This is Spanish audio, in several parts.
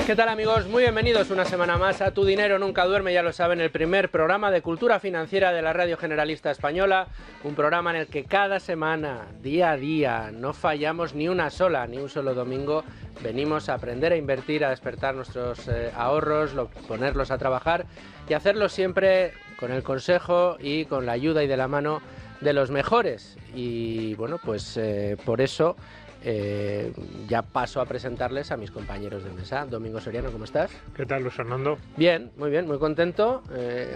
¿Qué tal, amigos? Muy bienvenidos una semana más a Tu Dinero Nunca Duerme, ya lo saben, el primer programa de cultura financiera de la Radio Generalista Española, un programa en el que cada semana, día a día, no fallamos ni un solo domingo, venimos a aprender a invertir, a despertar nuestros ahorros, ponerlos a trabajar y hacerlo siempre con el consejo y con la ayuda y de la mano de los mejores. Y bueno, pues por eso ya paso a presentarles a mis compañeros de mesa. Domingo Soriano, ¿cómo estás? ¿Qué tal, Luis Fernando? Bien, muy contento.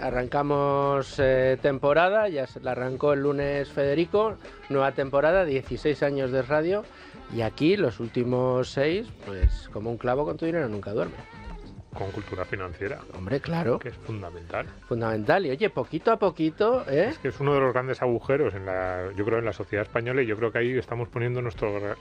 Arrancamos temporada, ya la arrancó el lunes Federico, nueva temporada, 16 años de radio, y aquí los últimos 6, pues como un clavo, con Tu Dinero Nunca Duerme. Con cultura financiera. Hombre, claro. Que es fundamental. Fundamental. Y oye, poquito a poquito... Es que es uno de los grandes agujeros, yo creo, en la sociedad española, y yo creo que ahí estamos poniendo nuestro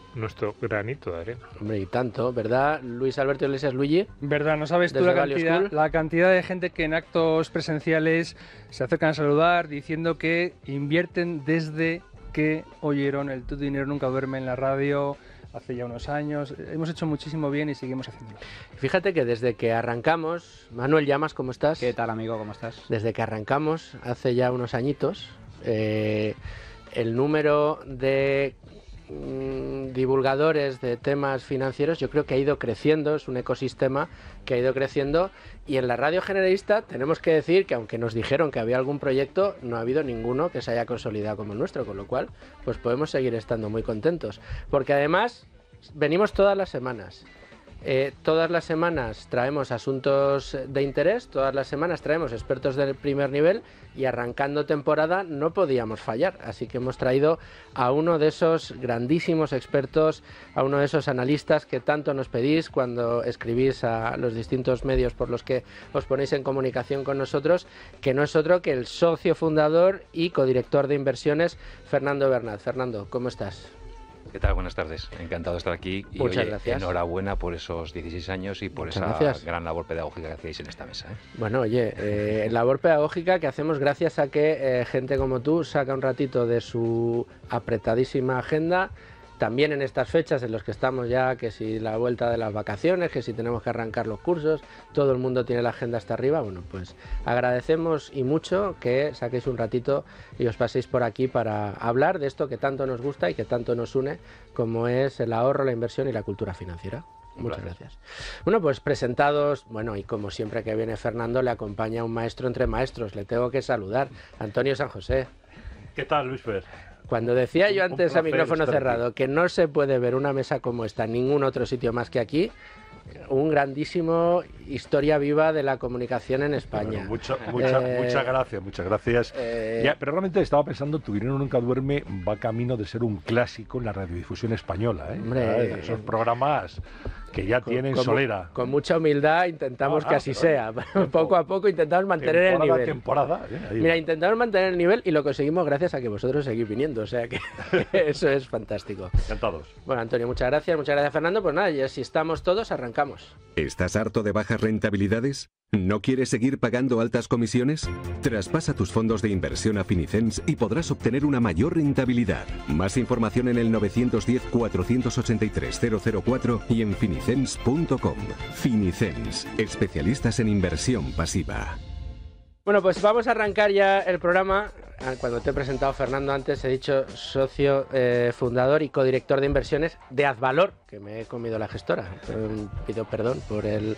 granito de arena. Hombre, y tanto, ¿verdad, Luis Alberto Iglesias, Luigi? ¿Verdad? No sabes tú la cantidad de gente que en actos presenciales se acercan a saludar diciendo que invierten desde que oyeron el Tu Dinero Nunca Duerme en la radio hace ya unos años. Hemos hecho muchísimo bien y seguimos haciéndolo. Fíjate que desde que arrancamos, Manuel Llamas, ¿cómo estás? ¿Qué tal, amigo? ¿Cómo estás? Desde que arrancamos, hace ya unos añitos, el número de divulgadores de temas financieros yo creo que ha ido creciendo, es un ecosistema que ha ido creciendo, y en la Radio Generalista tenemos que decir que aunque nos dijeron que había algún proyecto, no ha habido ninguno que se haya consolidado como el nuestro, con lo cual pues podemos seguir estando muy contentos, porque además venimos todas las semanas. Todas las semanas traemos asuntos de interés, todas las semanas traemos expertos del primer nivel, y arrancando temporada no podíamos fallar, así que hemos traído a uno de esos grandísimos expertos, a uno de esos analistas que tanto nos pedís cuando escribís a los distintos medios por los que os ponéis en comunicación con nosotros, que no es otro que el socio fundador y codirector de inversiones, Fernando Bernat. Fernando, ¿cómo estás? ¿Qué tal? Buenas tardes. Encantado de estar aquí. Y muchas gracias. Enhorabuena por esos 16 años y por gran labor pedagógica que hacéis en esta mesa. Bueno, oye, labor pedagógica que hacemos gracias a que gente como tú saca un ratito de su apretadísima agenda, también en estas fechas en las que estamos ya, que si la vuelta de las vacaciones, que si tenemos que arrancar los cursos, todo el mundo tiene la agenda hasta arriba. Bueno, pues agradecemos y mucho que saquéis un ratito y os paséis por aquí para hablar de esto que tanto nos gusta y que tanto nos une, como es el ahorro, la inversión y la cultura financiera. Muchas gracias. Bueno, pues presentados, bueno, y como siempre que viene Fernando, le acompaña un maestro entre maestros. Le tengo que saludar, Antonio San José. ¿Qué tal, Luis Fer? Cuando decía yo antes a micrófono cerrado que no se puede ver una mesa como esta en ningún otro sitio más que aquí, un grandísimo historia viva de la comunicación en España. Bueno, muchas gracias. Pero realmente estaba pensando, Tu Dinero Nunca Duerme va camino de ser un clásico en la radiodifusión española. Hombre, esos programas que ya tienen solera. Con mucha humildad intentamos que así sea. Poco a poco intentamos mantener el nivel. Mira, intentamos mantener el nivel y lo conseguimos gracias a que vosotros seguís viniendo. O sea que eso es fantástico. Encantados. Bueno, Antonio, muchas gracias, Fernando. Pues nada, ya si estamos todos, arrancamos. ¿Estás harto de bajas rentabilidades? ¿No quieres seguir pagando altas comisiones? Traspasa tus fondos de inversión a Finicens y podrás obtener una mayor rentabilidad. Más información en el 910-483-004 y en finicens.com. Finicens, especialistas en inversión pasiva. Bueno, pues vamos a arrancar ya el programa. Cuando te he presentado, Fernando, antes he dicho socio fundador y codirector de inversiones de Azvalor, que me he comido la gestora. Pido perdón por el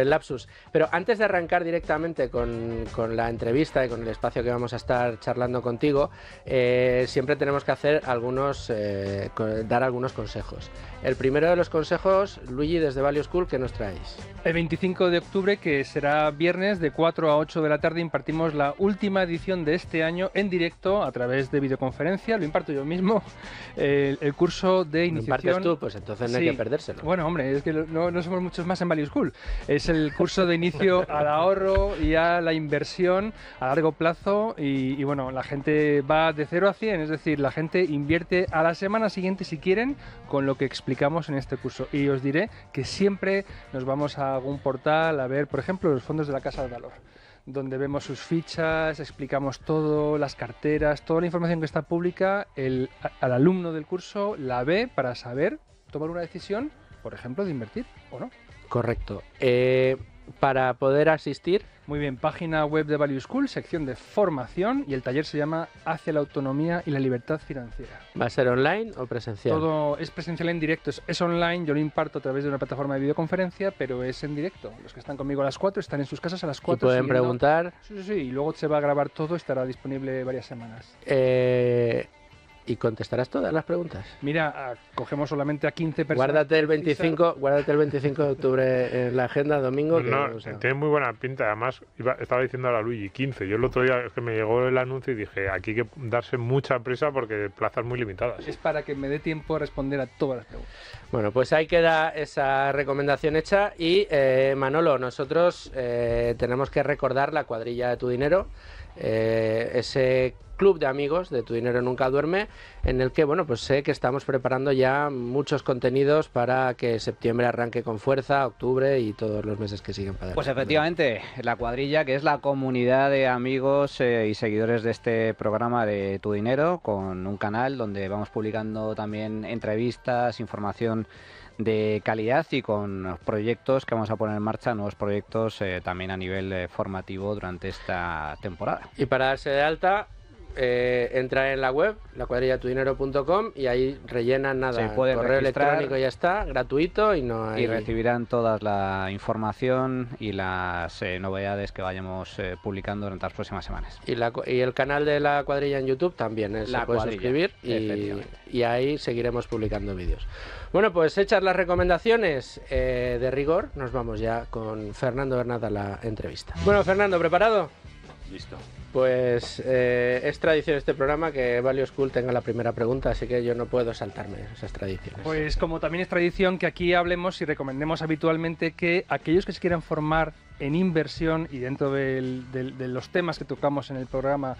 lapsus. Pero antes de arrancar directamente con la entrevista y con el espacio que vamos a estar charlando contigo, siempre tenemos que hacer dar algunos consejos. El primero de los consejos, Luigi, desde Value School, ¿qué nos traéis? El 25 de octubre, que será viernes, de 4 a 8 de la tarde, impartimos la última edición de este año en directo a través de videoconferencia. Lo imparto yo mismo, el curso de iniciación. ¿Lo impartes tú? Pues entonces no hay que perdérselo. Bueno, hombre, es que no somos muchos más en Value School. Es el curso de inicio al ahorro y a la inversión a largo plazo y bueno, la gente va de 0 a 100, es decir, la gente invierte a la semana siguiente, si quieren, con lo que explicamos en este curso. Y os diré que siempre nos vamos a algún portal a ver, por ejemplo, los fondos de la Casa de Valor, donde vemos sus fichas, explicamos todo, las carteras, toda la información que está pública. Al alumno del curso la ve para saber tomar una decisión, por ejemplo, de invertir o no. Correcto. Para poder asistir... Muy bien, página web de Value School, sección de formación, y el taller se llama Hacia la autonomía y la libertad financiera. ¿Va a ser online o presencial? Todo es presencial en directo, es online, yo lo imparto a través de una plataforma de videoconferencia, pero es en directo. Los que están conmigo a las 4 están en sus casas a las 4. ¿Y pueden preguntar? Sí, y luego se va a grabar todo, estará disponible varias semanas. ¿Y contestarás todas las preguntas? Mira, cogemos solamente a 15 personas. Guárdate el 25 de octubre en la agenda, domingo. Tiene muy buena pinta. Además, estaba diciendo ahora Luigi, 15. Yo el otro día es que me llegó el anuncio y dije, aquí hay que darse mucha prisa porque plazas muy limitadas. Es para que me dé tiempo a responder a todas las preguntas. Bueno, pues ahí queda esa recomendación hecha. Y Manolo, nosotros tenemos que recordar la cuadrilla de Tu Dinero, ese club de amigos de Tu Dinero Nunca Duerme, en el que, bueno, pues sé que estamos preparando ya muchos contenidos para que septiembre arranque con fuerza, octubre y todos los meses que siguen para adelante. Pues efectivamente, la cuadrilla, que es la comunidad de amigos y seguidores de este programa de Tu Dinero, con un canal donde vamos publicando también entrevistas, información de calidad y con proyectos que vamos a poner en marcha, nuevos proyectos también a nivel formativo durante esta temporada. Y para darse de alta, entra en la web, lacuadrillatudinero.com, y ahí rellenan correo electrónico, ya está, gratuito, y no hay... Y recibirán toda la información y las novedades que vayamos publicando durante las próximas semanas. Y el canal de La Cuadrilla en YouTube también se puede suscribir, y ahí seguiremos publicando vídeos. Bueno, pues hechas las recomendaciones de rigor, nos vamos ya con Fernando Bernat a la entrevista. Bueno, Fernando, ¿preparado? Listo. Pues es tradición este programa que Value School tenga la primera pregunta, así que yo no puedo saltarme esas tradiciones. Pues como también es tradición que aquí hablemos y recomendemos habitualmente que aquellos que se quieran formar en inversión y dentro de los temas que tocamos en el programa,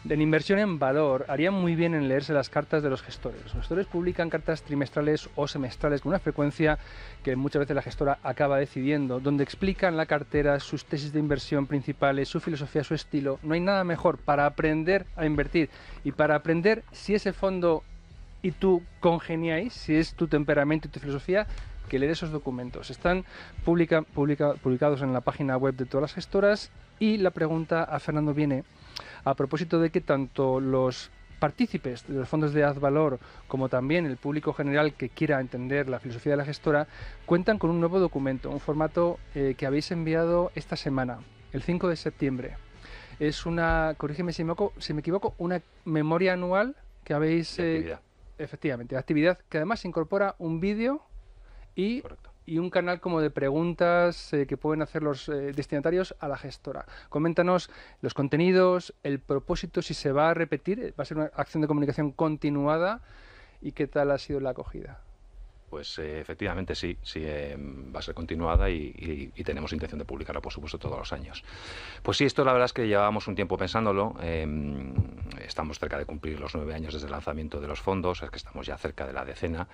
en inversión en valor, harían muy bien en leerse las cartas de los gestores. Los gestores publican cartas trimestrales o semestrales con una frecuencia que muchas veces la gestora acaba decidiendo, donde explican la cartera, sus tesis de inversión principales, su filosofía, su estilo. No hay nada mejor para aprender a invertir y para aprender si ese fondo y tú congeniáis, si es tu temperamento y tu filosofía, que leer esos documentos. Están publicados en la página web de todas las gestoras, y la pregunta a Fernando viene a propósito de que tanto los partícipes de los fondos de Azvalor como también el público general que quiera entender la filosofía de la gestora cuentan con un nuevo documento, un formato que habéis enviado esta semana, el 5 de septiembre. Es una, corrígeme si me equivoco, una memoria anual que habéis... efectivamente, actividad que además incorpora un vídeo y un canal como de preguntas que pueden hacer los destinatarios a la gestora. Coméntanos los contenidos, el propósito, si se va a repetir, va a ser una acción de comunicación continuada, y qué tal ha sido la acogida. Pues efectivamente sí, va a ser continuada y tenemos intención de publicarla, por supuesto, todos los años. Pues sí, esto la verdad es que llevábamos un tiempo pensándolo. Estamos cerca de cumplir los 9 años desde el lanzamiento de los fondos, es que estamos ya cerca de la decena.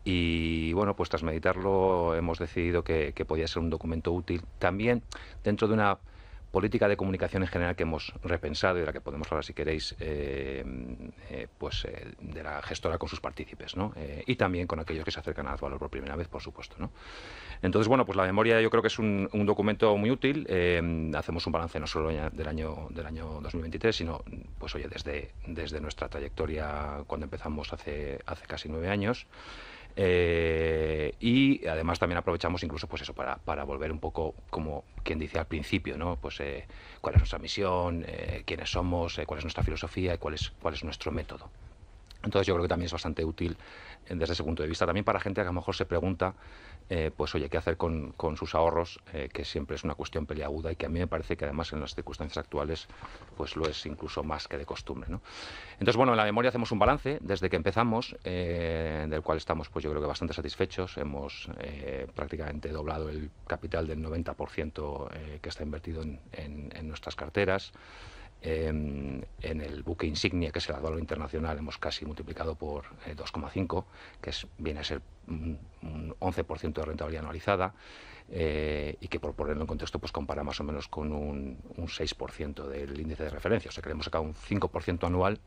Y bueno, pues tras meditarlo hemos decidido que podía ser un documento útil también dentro de una política de comunicación en general que hemos repensado y de la que podemos hablar, si queréis, de la gestora con sus partícipes, ¿no? Y también con aquellos que se acercan a Azvalor por primera vez, por supuesto, ¿no? Entonces, bueno, pues la memoria yo creo que es un documento muy útil. Hacemos un balance no solo del año 2023, sino, pues oye, desde nuestra trayectoria cuando empezamos hace casi 9 años. Y además también aprovechamos incluso pues eso para volver un poco, como quien dice al principio, ¿no? Pues cuál es nuestra misión, quiénes somos, cuál es nuestra filosofía y cuál es nuestro método. Entonces yo creo que también es bastante útil desde ese punto de vista, también para gente que a lo mejor se pregunta pues oye, qué hacer con sus ahorros, que siempre es una cuestión peliaguda y que a mí me parece que además en las circunstancias actuales pues lo es incluso más que de costumbre, ¿no? Entonces, bueno, en la memoria hacemos un balance desde que empezamos, del cual estamos pues yo creo que bastante satisfechos. Hemos prácticamente doblado el capital del 90% que está invertido en nuestras carteras. En el buque insignia, que es el Azvalor Internacional, hemos casi multiplicado por 2,5, que viene a ser un 11% de rentabilidad anualizada, y que, por ponerlo en contexto, pues compara más o menos con un 6% del índice de referencia. O sea que le hemos sacado un 5% anual,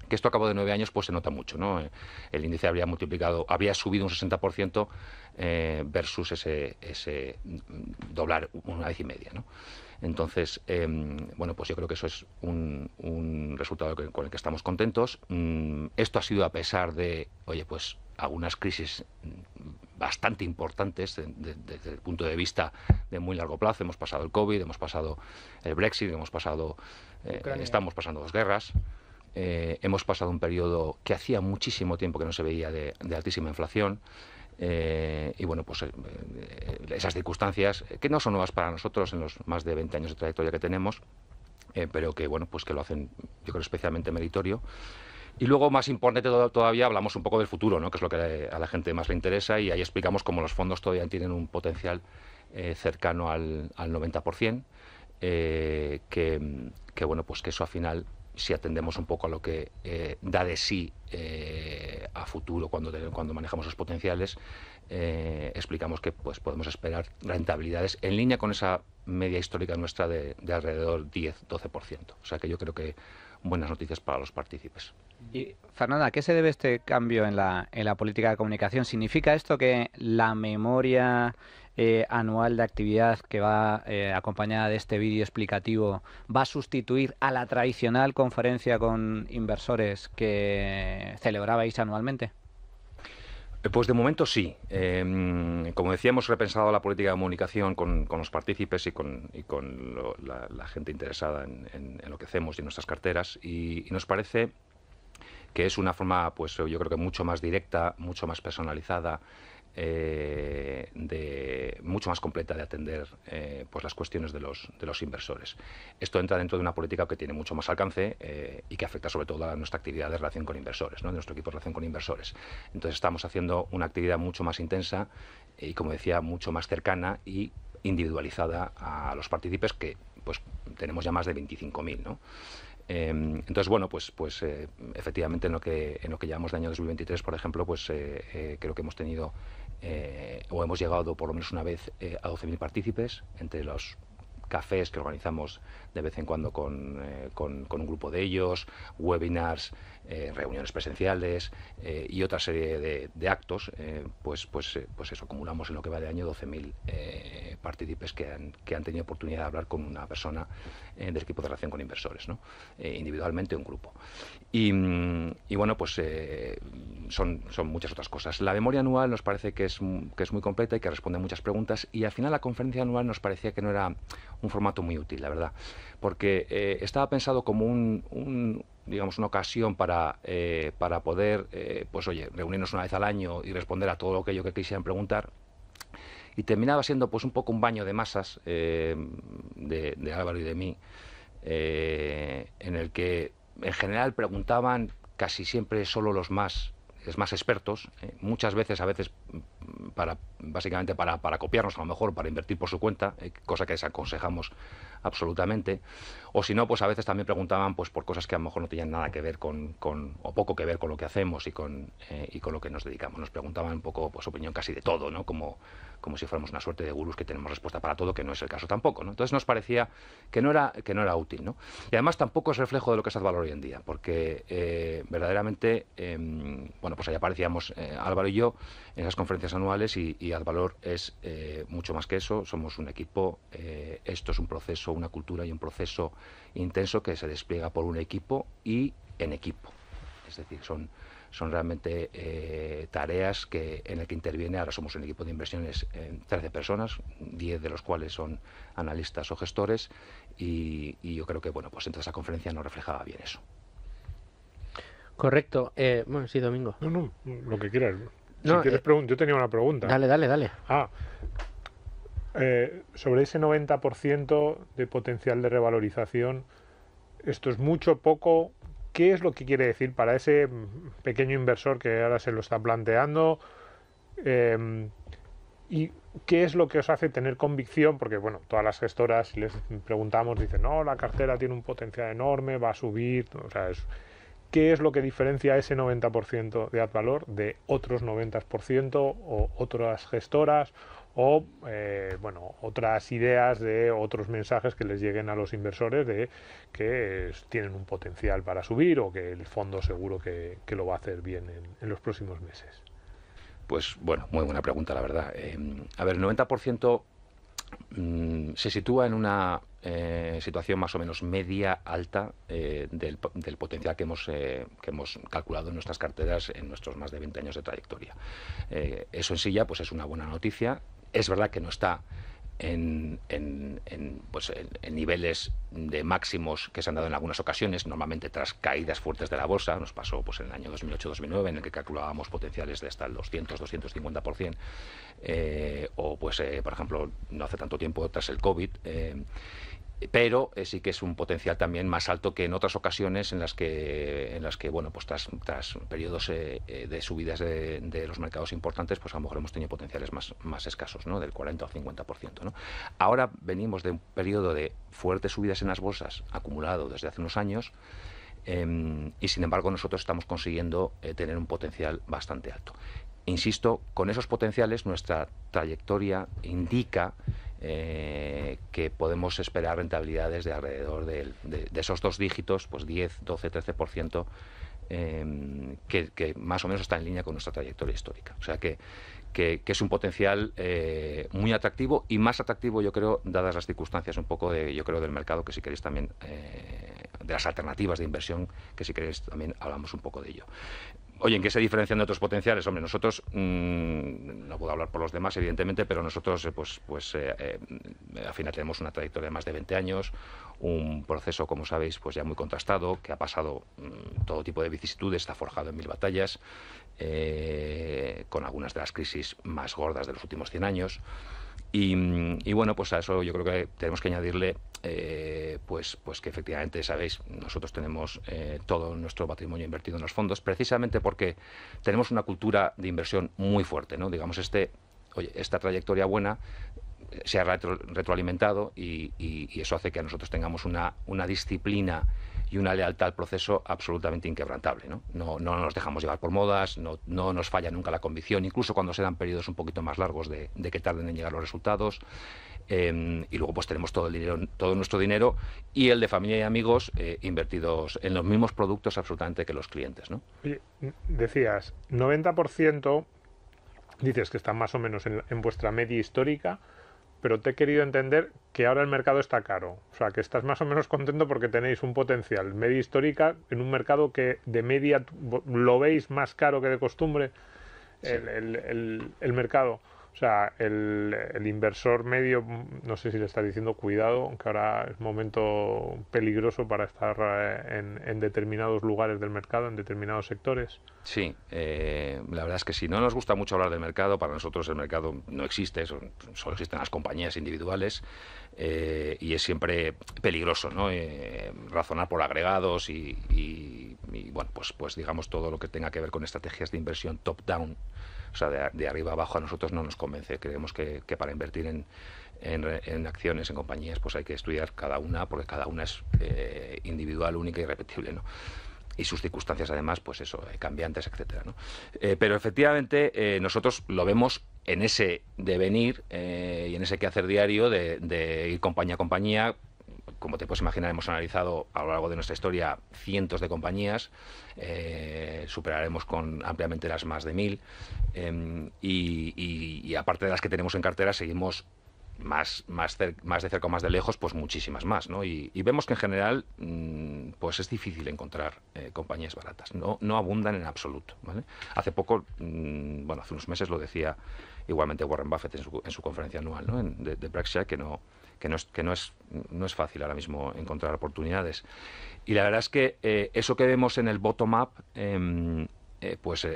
que esto a cabo de 9 años pues se nota mucho, ¿no? El índice habría subido un 60% versus ese doblar una vez y media, ¿no? Entonces, bueno, pues yo creo que eso es un resultado con el que estamos contentos. Esto ha sido a pesar de, oye, pues algunas crisis bastante importantes desde el punto de vista de muy largo plazo. Hemos pasado el COVID, hemos pasado el Brexit, estamos pasando 2 guerras. Hemos pasado un periodo que hacía muchísimo tiempo que no se veía de altísima inflación. Y bueno, pues esas circunstancias que no son nuevas para nosotros en los más de 20 años de trayectoria que tenemos, pero que bueno, pues que lo hacen, yo creo, especialmente meritorio. Y luego, más importante todavía, hablamos un poco del futuro, ¿no? Que es lo que a la gente más le interesa, y ahí explicamos cómo los fondos todavía tienen un potencial cercano al 90%, que bueno, pues que eso al final, si atendemos un poco a lo que da de sí a futuro cuando manejamos los potenciales, explicamos que pues podemos esperar rentabilidades en línea con esa media histórica nuestra de alrededor 10-12%. O sea que yo creo que buenas noticias para los partícipes. Y Fernanda, ¿a qué se debe este cambio en la política de comunicación? ¿Significa esto que la memoria anual de actividad que va acompañada de este vídeo explicativo va a sustituir a la tradicional conferencia con inversores que celebrabais anualmente? Pues de momento sí. Como decía, hemos repensado la política de comunicación con los partícipes y con la gente interesada en lo que hacemos y en nuestras carteras, y nos parece que es una forma, pues yo creo que mucho más directa, mucho más personalizada, mucho más completa de atender pues las cuestiones de los inversores. Esto entra dentro de una política que tiene mucho más alcance y que afecta sobre todo a nuestra actividad de relación con inversores, ¿no? De nuestro equipo de relación con inversores. Entonces estamos haciendo una actividad mucho más intensa y, como decía, mucho más cercana y individualizada a los partícipes, que pues tenemos ya más de 25.000, ¿no? Entonces, bueno, pues efectivamente en lo que llevamos de año 2023, por ejemplo, pues creo que hemos tenido o hemos llegado por lo menos una vez a 12.000 partícipes entre los cafés que organizamos de vez en cuando con un grupo de ellos, webinars, reuniones presenciales y otra serie de actos, pues eso, acumulamos en lo que va de año 12.000 partícipes que han tenido oportunidad de hablar con una persona del equipo de relación con inversores, ¿no? Individualmente o en grupo. Y bueno, pues son muchas otras cosas. La memoria anual nos parece que es muy completa y que responde a muchas preguntas, y al final la conferencia anual nos parecía que no era un formato muy útil, la verdad, porque estaba pensado como digamos, una ocasión para poder, pues oye, reunirnos una vez al año y responder a todo aquello que quisieran preguntar, y terminaba siendo pues un poco un baño de masas de Álvaro y de mí, en el que en general preguntaban casi siempre solo los más expertos, muchas veces, básicamente para copiarnos, a lo mejor para invertir por su cuenta, cosa que desaconsejamos absolutamente, o si no, pues a veces también preguntaban pues por cosas que a lo mejor no tenían nada que ver o poco que ver con lo que hacemos y con lo que nos dedicamos. Nos preguntaban un poco pues opinión casi de todo, ¿no? Como si fuéramos una suerte de gurús que tenemos respuesta para todo, que no es el caso tampoco, ¿no? Entonces nos parecía que no era útil, ¿no? Y además tampoco es reflejo de lo que es Advalor hoy en día, porque verdaderamente, bueno, pues ahí aparecíamos Álvaro y yo en esas conferencias anuales, y Advalor es mucho más que eso. Somos un equipo, esto es un proceso, una cultura y un proceso intenso que se despliega por un equipo y en equipo. Es decir, son realmente tareas en las que interviene. Ahora somos un equipo de inversiones 13 personas, 10 de los cuales son analistas o gestores, y yo creo que, bueno, pues entonces esa conferencia no reflejaba bien eso. Correcto. Bueno, sí, Domingo. No, lo que quieras. Si No, quieres yo tenía una pregunta. Dale. Sobre ese 90% de potencial de revalorización, ¿esto es mucho, poco? ¿Qué es lo que quiere decir para ese pequeño inversor que ahora se lo está planteando? ¿Y qué es lo que os hace tener convicción? Porque, bueno, todas las gestoras, si les preguntamos, dicen, no, la cartera tiene un potencial enorme, va a subir. O sea, ¿qué es lo que diferencia ese 90% de Advalor de otros 90% o otras gestoras o otras ideas de otros mensajes que les lleguen a los inversores de que tienen un potencial para subir o que el fondo seguro que lo va a hacer bien en los próximos meses. Pues bueno, muy buena pregunta, la verdad. A ver, el 90% se sitúa en una situación más o menos media alta del potencial que hemos calculado en nuestras carteras en nuestros más de 20 años de trayectoria. Eso en sí ya pues es una buena noticia. Es verdad que no está en niveles de máximos que se han dado en algunas ocasiones, normalmente tras caídas fuertes de la bolsa. Nos pasó pues en el año 2008-2009, en el que calculábamos potenciales de hasta el 200-250%, o pues por ejemplo no hace tanto tiempo tras el COVID, pero sí que es un potencial también más alto que en otras ocasiones en las que bueno, pues tras periodos de subidas de los mercados importantes, pues a lo mejor hemos tenido potenciales más escasos, ¿no? Del 40 o 50%, ¿no? Ahora venimos de un periodo de fuertes subidas en las bolsas acumulado desde hace unos años, y sin embargo nosotros estamos consiguiendo tener un potencial bastante alto. Insisto, con esos potenciales nuestra trayectoria indica que podemos esperar rentabilidades de alrededor de esos 2 dígitos, pues 10, 12, 13%, que más o menos está en línea con nuestra trayectoria histórica. O sea que es un potencial muy atractivo, y más atractivo, yo creo, dadas las circunstancias un poco del mercado, que si queréis también, de las alternativas de inversión, que si queréis también hablamos un poco de ello. Oye, ¿en qué se diferencian de otros potenciales? Hombre, nosotros, no puedo hablar por los demás, evidentemente, pero nosotros, al final tenemos una trayectoria de más de 20 años, un proceso, como sabéis, pues ya muy contrastado, que ha pasado todo tipo de vicisitudes, está forjado en 1000 batallas, con algunas de las crisis más gordas de los últimos 100 años. Y bueno, pues a eso yo creo que tenemos que añadirle pues que efectivamente, sabéis, nosotros tenemos todo nuestro patrimonio invertido en los fondos, precisamente porque tenemos una cultura de inversión muy fuerte, ¿no? Digamos, esta trayectoria buena se ha retroalimentado, y eso hace que nosotros tengamos una disciplina y una lealtad al proceso absolutamente inquebrantable, ¿no? No nos dejamos llevar por modas, no nos falla nunca la convicción, incluso cuando se dan periodos un poquito más largos de que tarden en llegar los resultados. Y luego pues tenemos todo nuestro dinero y el de familia y amigos invertidos en los mismos productos absolutamente que los clientes, ¿no? Oye, decías, 90%, dices que están más o menos en vuestra media histórica, pero te he querido entender que ahora el mercado está caro. O sea, que estás más o menos contento porque tenéis un potencial media histórica en un mercado que de media lo veis más caro que de costumbre. Sí. El mercado. O sea, el inversor medio, no sé si le está diciendo cuidado, aunque ahora es momento peligroso para estar en determinados lugares del mercado, en determinados sectores. Sí, la verdad es que sí. No nos gusta mucho hablar del mercado. Para nosotros el mercado no existe, solo existen las compañías individuales, y es siempre peligroso, ¿no? Razonar por agregados y bueno, pues digamos todo lo que tenga que ver con estrategias de inversión top-down. O sea, de arriba abajo a nosotros no nos convence. Creemos que para invertir en acciones, en compañías, pues hay que estudiar cada una, porque cada una es individual, única y irrepetible, ¿no? Y sus circunstancias, además, pues eso, cambiantes, etcétera, ¿no? Pero efectivamente nosotros lo vemos en ese devenir y en ese quehacer diario de ir compañía a compañía. Como te puedes imaginar, hemos analizado a lo largo de nuestra historia cientos de compañías, superaremos ampliamente las más de 1000, y aparte de las que tenemos en cartera, seguimos más de cerca o más de lejos, pues muchísimas más, ¿no? Y vemos que en general pues es difícil encontrar compañías baratas, no abundan en absoluto, ¿vale? Hace poco, hace unos meses lo decía igualmente Warren Buffett en su conferencia anual, ¿no? de Berkshire, que no es fácil ahora mismo encontrar oportunidades. Y la verdad es que eso que vemos en el bottom-up pues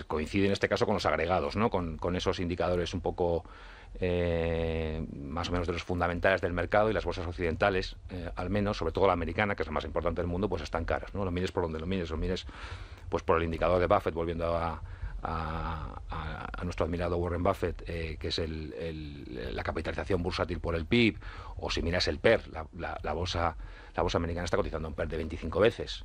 coincide en este caso con los agregados, ¿no? Con esos indicadores un poco más o menos de los fundamentales del mercado, y las bolsas occidentales, al menos, sobre todo la americana, que es la más importante del mundo, pues están caras, ¿no? Lo mires por donde lo mires pues por el indicador de Buffett, volviendo a a nuestro admirado Warren Buffett, que es la capitalización bursátil por el PIB, o si miras el PER, la bolsa americana está cotizando un PER de 25 veces,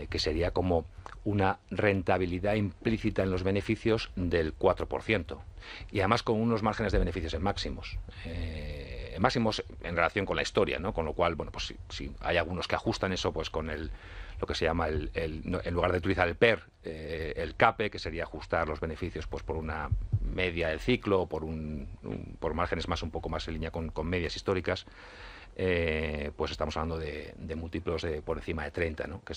que sería como una rentabilidad implícita en los beneficios del 4%, y además con unos márgenes de beneficios en máximos. Máximos en relación con la historia, ¿no? Con lo cual, bueno, pues si hay algunos que ajustan eso, pues con lo que se llama en lugar de utilizar el PER, el CAPE, que sería ajustar los beneficios pues por una media del ciclo, o por márgenes un poco más en línea con medias históricas, pues estamos hablando de múltiplos por encima de 30, ¿no? que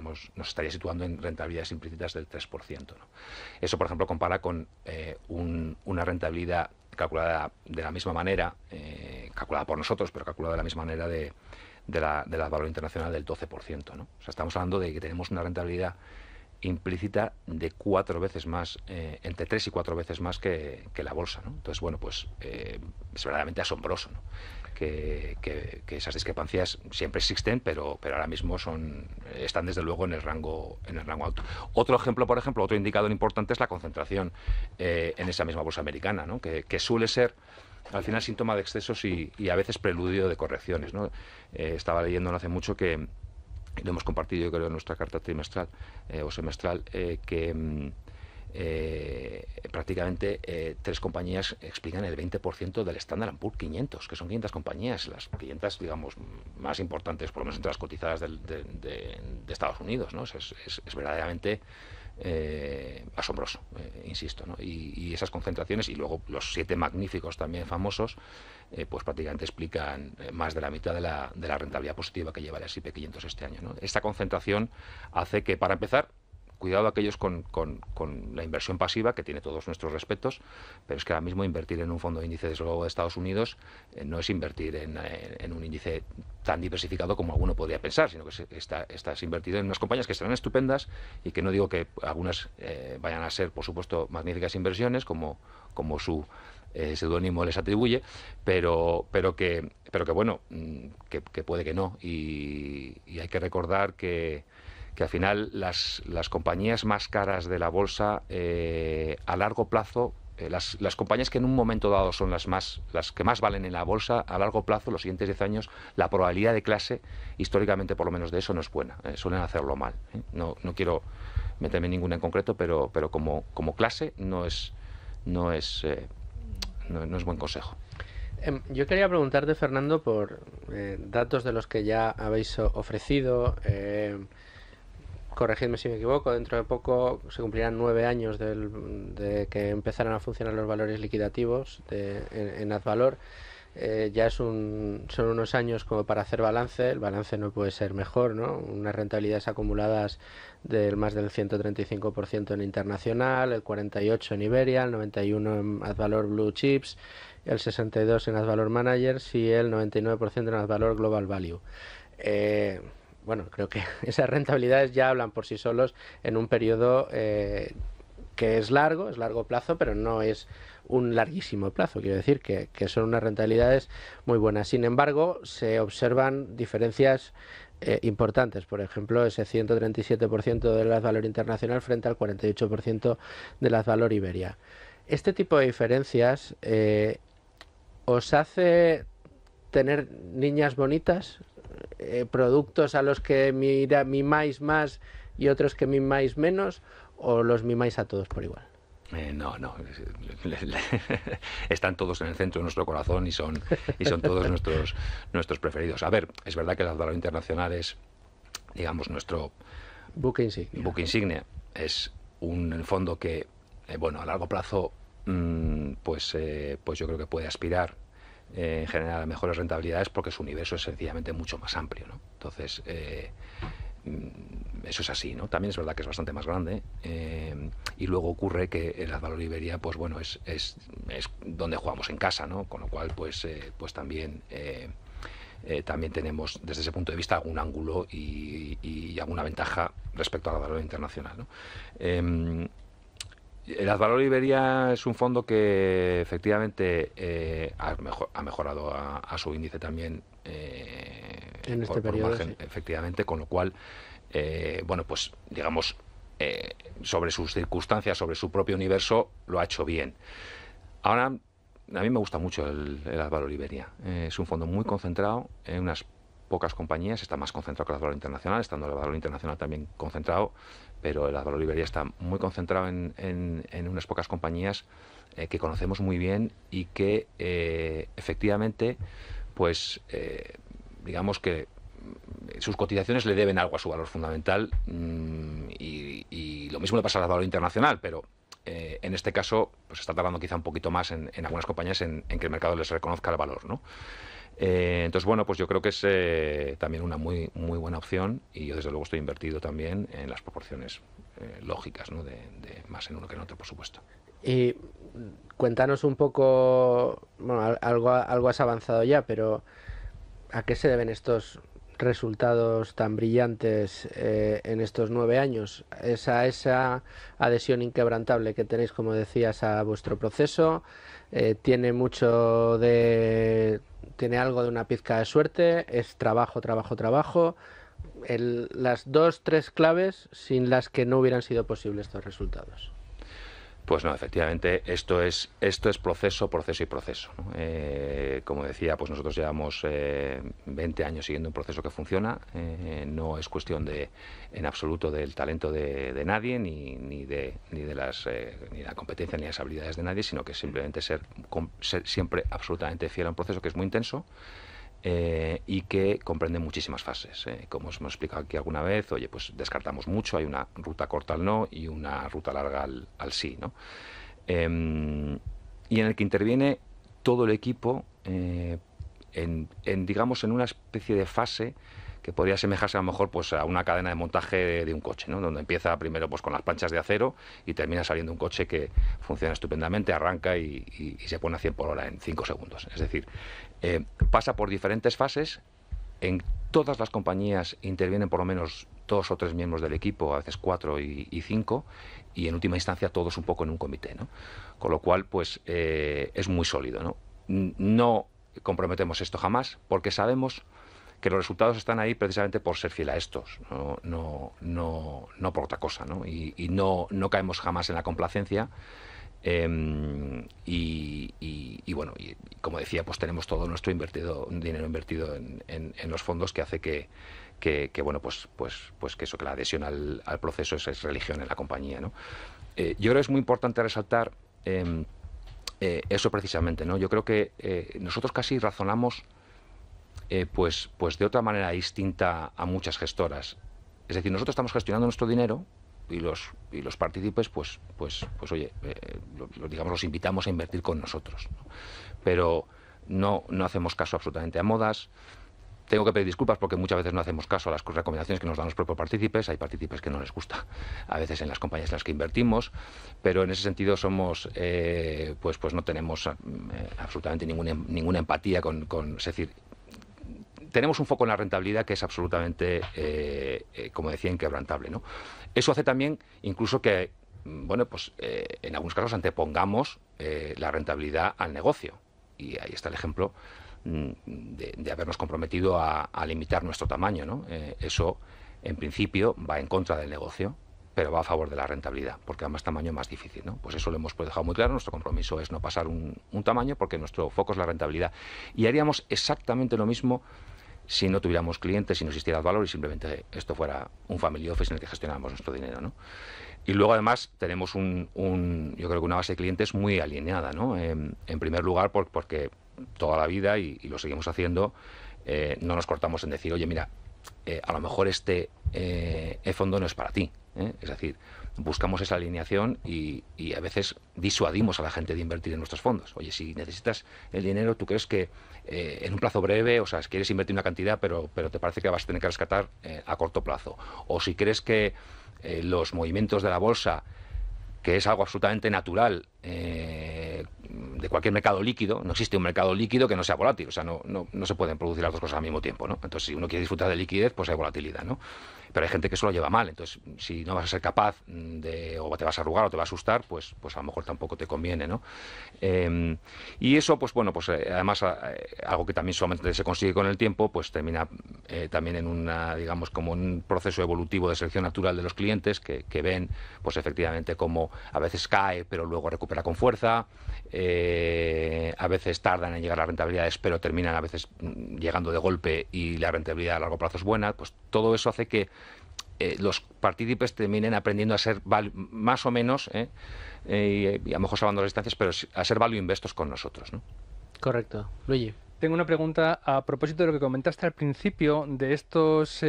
nos estaría situando en rentabilidades implícitas del 3%, ¿no? Eso, por ejemplo, compara con una rentabilidad calculada de la misma manera, calculada por nosotros, pero calculada de la misma manera de la valor internacional del 12%, ¿no? O sea, estamos hablando de que tenemos una rentabilidad implícita de 4 veces más, entre 3 y 4 veces más que la bolsa, ¿no? Entonces, bueno, pues es verdaderamente asombroso, ¿no? Que esas discrepancias siempre existen, pero ahora mismo están desde luego en el rango alto. Otro ejemplo, por ejemplo, otro indicador importante es la concentración en esa misma bolsa americana, ¿no? Que suele ser al final síntoma de excesos y a veces preludio de correcciones, ¿no? Estaba leyendo no hace mucho que lo hemos compartido, yo creo, en nuestra carta trimestral o semestral, que prácticamente 3 compañías explican el 20% del Standard & Poor's 500, que son 500 compañías, las 500, digamos, más importantes, por lo menos entre las cotizadas de Estados Unidos, ¿no? Es verdaderamente asombroso, insisto, ¿no? Y esas concentraciones, y luego los 7 magníficos también famosos, pues prácticamente explican más de la mitad de la rentabilidad positiva que lleva el S&P 500 este año, ¿no? Esta concentración hace que, para empezar, cuidado aquellos con la inversión pasiva, que tiene todos nuestros respetos, pero es que ahora mismo invertir en un fondo de índice, desde luego, de Estados Unidos, no es invertir en un índice tan diversificado como alguno podría pensar, sino que estás invertido en unas compañías que serán estupendas, y que no digo que algunas vayan a ser, por supuesto, magníficas inversiones, como su seudónimo les atribuye, pero que bueno, que puede que no, y hay que recordar que al final las compañías más caras de la bolsa, a largo plazo, las compañías que en un momento dado son las que más valen en la bolsa, a largo plazo, los siguientes 10 años, la probabilidad de clase, históricamente por lo menos de eso, no es buena. Suelen hacerlo mal, ¿eh? No quiero meterme en ninguna en concreto, pero como clase no es buen consejo. Yo quería preguntarte, Fernando, por datos de los que ya habéis ofrecido. Corregidme si me equivoco, dentro de poco se cumplirán 9 años de que empezaran a funcionar los valores liquidativos en Advalor. Ya son unos años como para hacer balance. El balance no puede ser mejor, ¿no? Unas rentabilidades acumuladas del más del 135% en internacional, el 48% en Iberia, el 91% en Advalor Blue Chips, el 62% en Advalor Managers y el 99% en Advalor Global Value. Bueno, creo que esas rentabilidades ya hablan por sí solos en un periodo que es largo plazo, pero no es un larguísimo plazo. Quiero decir que son unas rentabilidades muy buenas. Sin embargo, se observan diferencias importantes. Por ejemplo, ese 137% del Advalor internacional frente al 48% del Advalor Iberia. Este tipo de diferencias os hace tener niñas bonitas, productos a los que mimáis más y otros que mimáis menos, o los mimáis a todos por igual. No. Están todos en el centro de nuestro corazón y son todos nuestros preferidos. A ver, es verdad que el Advalor internacional es, digamos, nuestro buque insignia. Es un fondo que, bueno, a largo plazo, pues yo creo que puede aspirar en general a mejores rentabilidades, porque su universo es sencillamente mucho más amplio, ¿no? Entonces, eso es así, ¿no? También es verdad que es bastante más grande, y luego ocurre que el Advalor Iberia, pues bueno, es donde jugamos en casa, ¿no? Con lo cual, pues también tenemos desde ese punto de vista algún ángulo y alguna ventaja respecto al Advalor internacional, ¿no? El Advalor Iberia es un fondo que efectivamente ha mejorado a su índice también en este periodo, margen, sí. Efectivamente, con lo cual, bueno, pues digamos, sobre sus circunstancias, sobre su propio universo, lo ha hecho bien. Ahora, a mí me gusta mucho el Álvaro Oliveria. Es un fondo muy concentrado en unas pocas compañías, está más concentrado que el Álvaro Internacional, estando el Álvaro Internacional también concentrado, pero el Álvaro Oliveria está muy concentrado en unas pocas compañías que conocemos muy bien y que efectivamente, pues digamos que sus cotizaciones le deben algo a su valor fundamental, y lo mismo le pasa al Álvaro Internacional, pero en este caso pues está tardando quizá un poquito más en algunas compañías en que el mercado les reconozca el valor, ¿no? Entonces, bueno, pues yo creo que es también una muy buena opción, y yo desde luego estoy invertido también en las proporciones lógicas, ¿no? de más en uno que en otro, por supuesto. Y cuéntanos un poco, bueno, algo has avanzado ya, pero ¿a qué se deben estos resultados tan brillantes en estos 9 años? Esa adhesión inquebrantable que tenéis, como decías, a vuestro proceso, tiene algo de una pizca de suerte, es trabajo, las 2-3 claves sin las que no hubieran sido posibles estos resultados. Pues no, efectivamente, esto es proceso, ¿no? Como decía, pues nosotros llevamos 20 años siguiendo un proceso que funciona. No es cuestión en absoluto del talento de nadie, ni la competencia ni las habilidades de nadie, sino que simplemente ser siempre absolutamente fiel a un proceso que es muy intenso. Y que comprende muchísimas fases. Como os hemos explicado aquí alguna vez, oye, pues descartamos mucho, hay una ruta corta al no y una ruta larga al sí, ¿no? Y en el que interviene todo el equipo digamos, en una especie de fase que podría asemejarse a lo mejor pues a una cadena de montaje de un coche, ¿no? Donde empieza primero pues con las planchas de acero y termina saliendo un coche que funciona estupendamente, arranca y se pone a 100 por hora en 5 segundos. Es decir, pasa por diferentes fases. En todas las compañías intervienen por lo menos 2 o 3 miembros del equipo, a veces 4 y 5, y en última instancia todos un poco en un comité, ¿no? Con lo cual pues es muy sólido, ¿no? No comprometemos esto jamás, porque sabemos que los resultados están ahí precisamente por ser fiel a estos, no por otra cosa, ¿no? Y no caemos jamás en la complacencia. Y bueno, y como decía, pues tenemos todo nuestro dinero invertido en los fondos, que hace que bueno, pues que eso, que la adhesión al proceso es religión en la compañía, ¿no? Yo creo que es muy importante resaltar eso precisamente, ¿no? Yo creo que nosotros casi razonamos pues de otra manera distinta a muchas gestoras. Es decir, nosotros estamos gestionando nuestro dinero y los partícipes pues oye, digamos, los invitamos a invertir con nosotros, ¿no? Pero no hacemos caso absolutamente a modas. Tengo que pedir disculpas porque muchas veces no hacemos caso a las recomendaciones que nos dan los propios partícipes. Hay partícipes que no les gusta a veces en las compañías en las que invertimos, pero en ese sentido somos pues no tenemos absolutamente ninguna empatía con es decir, tenemos un foco en la rentabilidad que es absolutamente, como decía, inquebrantable, ¿no? Eso hace también incluso que, bueno, pues en algunos casos antepongamos la rentabilidad al negocio. Y ahí está el ejemplo de habernos comprometido a limitar nuestro tamaño, ¿no? Eso, en principio, va en contra del negocio, pero va a favor de la rentabilidad, porque a más tamaño más difícil, ¿no? Pues eso lo hemos dejado muy claro. Nuestro compromiso es no pasar un tamaño, porque nuestro foco es la rentabilidad. Y haríamos exactamente lo mismo si no tuviéramos clientes, si no existiera el valor y simplemente esto fuera un family office en el que gestionamos nuestro dinero, ¿no? Y luego además tenemos yo creo que una base de clientes muy alineada, ¿no? En primer lugar porque toda la vida, y lo seguimos haciendo, no nos cortamos en decir, oye, mira, a lo mejor este fondo no es para ti, ¿eh? Es decir, buscamos esa alineación y a veces disuadimos a la gente de invertir en nuestros fondos. Oye, si necesitas el dinero, tú crees que en un plazo breve, o sea, si quieres invertir una cantidad, pero te parece que vas a tener que rescatar a corto plazo. O si crees que los movimientos de la bolsa, que es algo absolutamente natural de cualquier mercado líquido, no existe un mercado líquido que no sea volátil, o sea, no se pueden producir las dos cosas al mismo tiempo, ¿no? Entonces, si uno quiere disfrutar de liquidez, pues hay volatilidad, ¿no? Pero hay gente que eso lo lleva mal, entonces si no vas a ser capaz o te vas a arrugar o te va a asustar, pues a lo mejor tampoco te conviene, ¿no? Y eso, pues bueno, pues además algo que también solamente se consigue con el tiempo, pues termina también en una, digamos, como un proceso evolutivo de selección natural de los clientes que ven, pues efectivamente como a veces cae, pero luego recupera con fuerza, a veces tardan en llegar a las rentabilidades, pero terminan a veces llegando de golpe y la rentabilidad a largo plazo es buena. Pues todo eso hace que los partícipes terminen aprendiendo a ser más o menos, y a lo mejor salvando las distancias, pero a ser value investors con nosotros, ¿no? Correcto. Luigi. Tengo una pregunta a propósito de lo que comentaste al principio de estos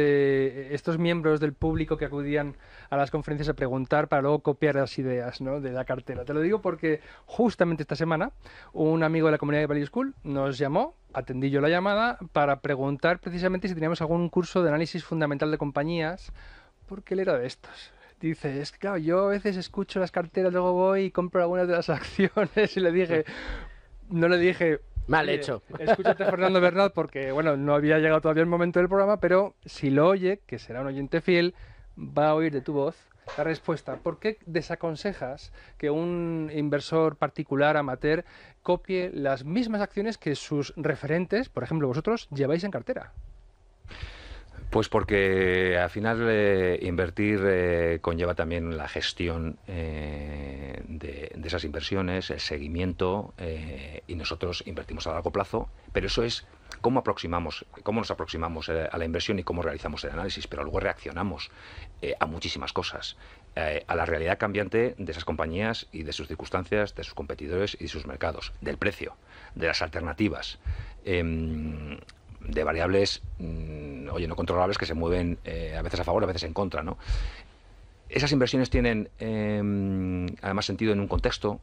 miembros del público que acudían a las conferencias a preguntar para luego copiar las ideas, ¿no?, de la cartera. Te lo digo porque justamente esta semana un amigo de la comunidad de Value School nos llamó, atendí yo la llamada, para preguntar precisamente si teníamos algún curso de análisis fundamental de compañías, porque él era de estos. Dice, es que claro, yo a veces escucho las carteras, luego voy y compro algunas de las acciones y no le dije... Mal hecho. Escúchate, Fernando Bernal, porque bueno, no había llegado todavía el momento del programa, pero si lo oye, que será un oyente fiel, va a oír de tu voz la respuesta. ¿Por qué desaconsejas que un inversor particular, amateur, copie las mismas acciones que sus referentes, por ejemplo vosotros, lleváis en cartera? Pues porque al final invertir conlleva también la gestión de esas inversiones, el seguimiento, y nosotros invertimos a largo plazo, pero eso es cómo nos aproximamos a la inversión y cómo realizamos el análisis, pero luego reaccionamos a muchísimas cosas, a la realidad cambiante de esas compañías y de sus circunstancias, de sus competidores y de sus mercados, del precio, de las alternativas, de variables, no controlables, que se mueven a veces a favor, a veces en contra, ¿no? Esas inversiones tienen además sentido en un contexto,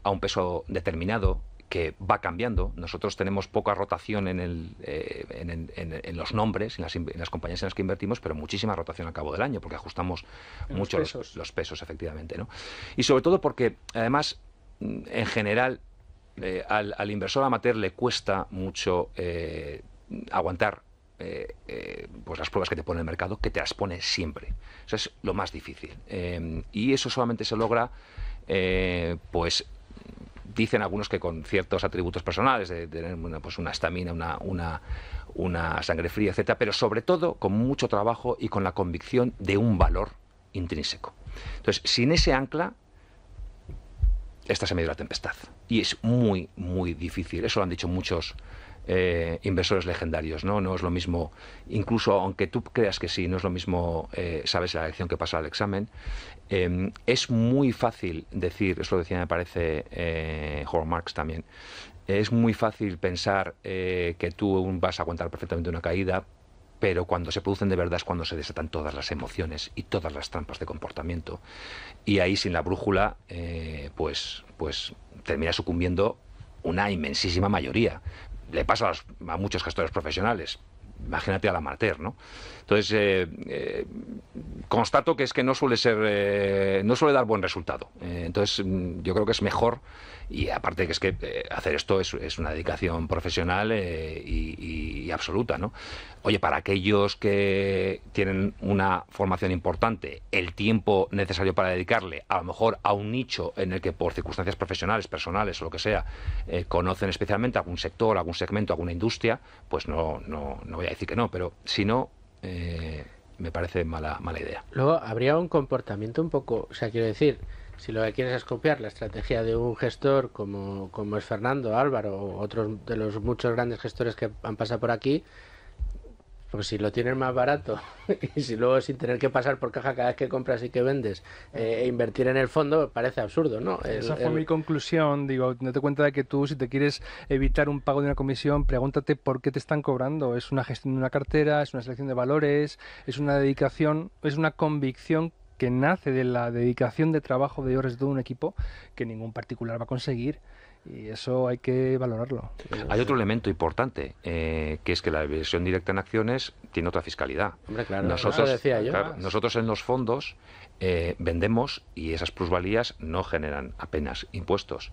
a un peso determinado, que va cambiando. Nosotros tenemos poca rotación en los nombres, en las compañías en las que invertimos, pero muchísima rotación al cabo del año, porque ajustamos mucho los pesos, efectivamente, ¿no? Y sobre todo porque, además, en general, al inversor amateur le cuesta mucho aguantar pues las pruebas que te pone el mercado, que te las pone siempre. Eso es lo más difícil. Y eso solamente se logra, pues dicen algunos que con ciertos atributos personales, de tener pues una estamina, una sangre fría, etcétera, pero sobre todo con mucho trabajo y con la convicción de un valor intrínseco. Entonces, sin ese ancla, estás en medio de la tempestad. Y es muy, muy difícil. Eso lo han dicho muchos inversores legendarios, ¿no? No es lo mismo, incluso aunque tú creas que sí, no es lo mismo, sabes la lección que pasa al examen. Es muy fácil decir, eso lo decía, me parece, Howard Marks también, es muy fácil pensar que tú vas a aguantar perfectamente una caída, pero cuando se producen de verdad es cuando se desatan todas las emociones y todas las trampas de comportamiento. Y ahí, sin la brújula, pues termina sucumbiendo una inmensísima mayoría. Le pasa a muchos gestores profesionales. Imagínate al amateur, ¿no? Entonces, constato que es que no suele dar buen resultado. Entonces, yo creo que es mejor, y aparte que es que hacer esto es una dedicación profesional y absoluta, ¿no? Oye, para aquellos que tienen una formación importante, el tiempo necesario para dedicarle, a lo mejor a un nicho en el que por circunstancias profesionales, personales o lo que sea, conocen especialmente algún sector, algún segmento, alguna industria, pues no voy a decir que no, pero si no, me parece mala idea. Luego habría un comportamiento un poco, o sea, quiero decir, si lo que quieres es copiar la estrategia de un gestor como es Fernando, Álvaro o otros de los muchos grandes gestores que han pasado por aquí, pues si lo tienes más barato y si luego sin tener que pasar por caja cada vez que compras y que vendes, invertir en el fondo, parece absurdo, ¿no? Esa fue mi conclusión. Digo, date cuenta de que tú, si te quieres evitar un pago de una comisión, pregúntate por qué te están cobrando. Es una gestión de una cartera, es una selección de valores, es una dedicación, es una convicción que nace de la dedicación de trabajo de horas de todo un equipo que ningún particular va a conseguir. Y eso hay que valorarlo. Hay otro elemento importante, que es que la inversión directa en acciones tiene otra fiscalidad. Hombre, claro, nosotros, eso decía yo. Claro, nosotros en los fondos vendemos y esas plusvalías no generan apenas impuestos.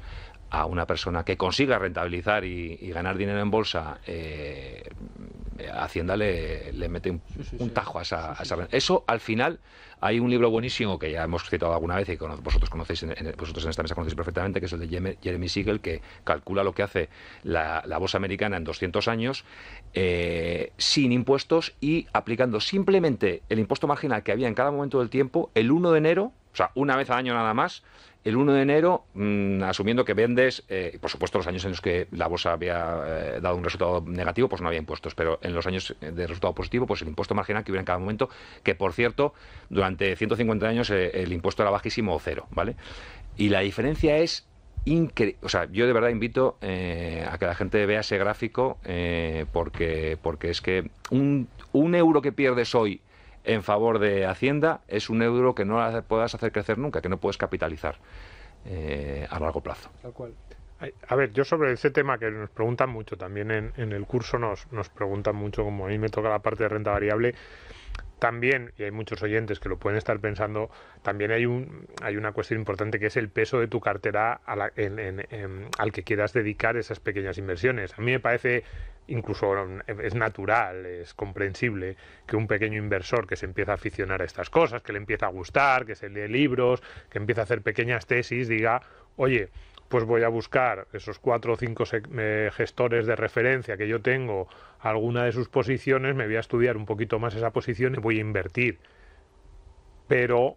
A una persona que consiga rentabilizar y ganar dinero en bolsa Hacienda le mete un tajo a esa renta. Eso, al final, hay un libro buenísimo que ya hemos citado alguna vez y que vosotros conocéis, vosotros en esta mesa conocéis perfectamente, que es el de Jeremy Siegel, que calcula lo que hace la bolsa americana en 200 años sin impuestos y aplicando simplemente el impuesto marginal que había en cada momento del tiempo, el 1 de enero, o sea, una vez al año nada más, el 1 de enero, asumiendo que vendes, por supuesto los años en los que la bolsa había dado un resultado negativo, pues no había impuestos, pero en los años de resultado positivo, pues el impuesto marginal que hubiera en cada momento, que por cierto, durante 150 años el impuesto era bajísimo o cero, ¿vale? Y la diferencia es increíble. O sea, yo de verdad invito a que la gente vea ese gráfico, porque es que un euro que pierdes hoy en favor de Hacienda es un euro que no la puedas hacer crecer nunca, que no puedes capitalizar a largo plazo. Tal cual. A ver, yo sobre ese tema que nos preguntan mucho, también en el curso nos preguntan mucho, como a mí me toca la parte de renta variable, también, y hay muchos oyentes que lo pueden estar pensando, también hay una cuestión importante que es el peso de tu cartera al que quieras dedicar esas pequeñas inversiones. A mí me parece, incluso es natural, es comprensible que un pequeño inversor que se empieza a aficionar a estas cosas, que le empieza a gustar, que se lee libros, que empieza a hacer pequeñas tesis, diga, oye, pues voy a buscar esos 4 o 5 gestores de referencia que yo tengo, alguna de sus posiciones, me voy a estudiar un poquito más esa posición y voy a invertir. Pero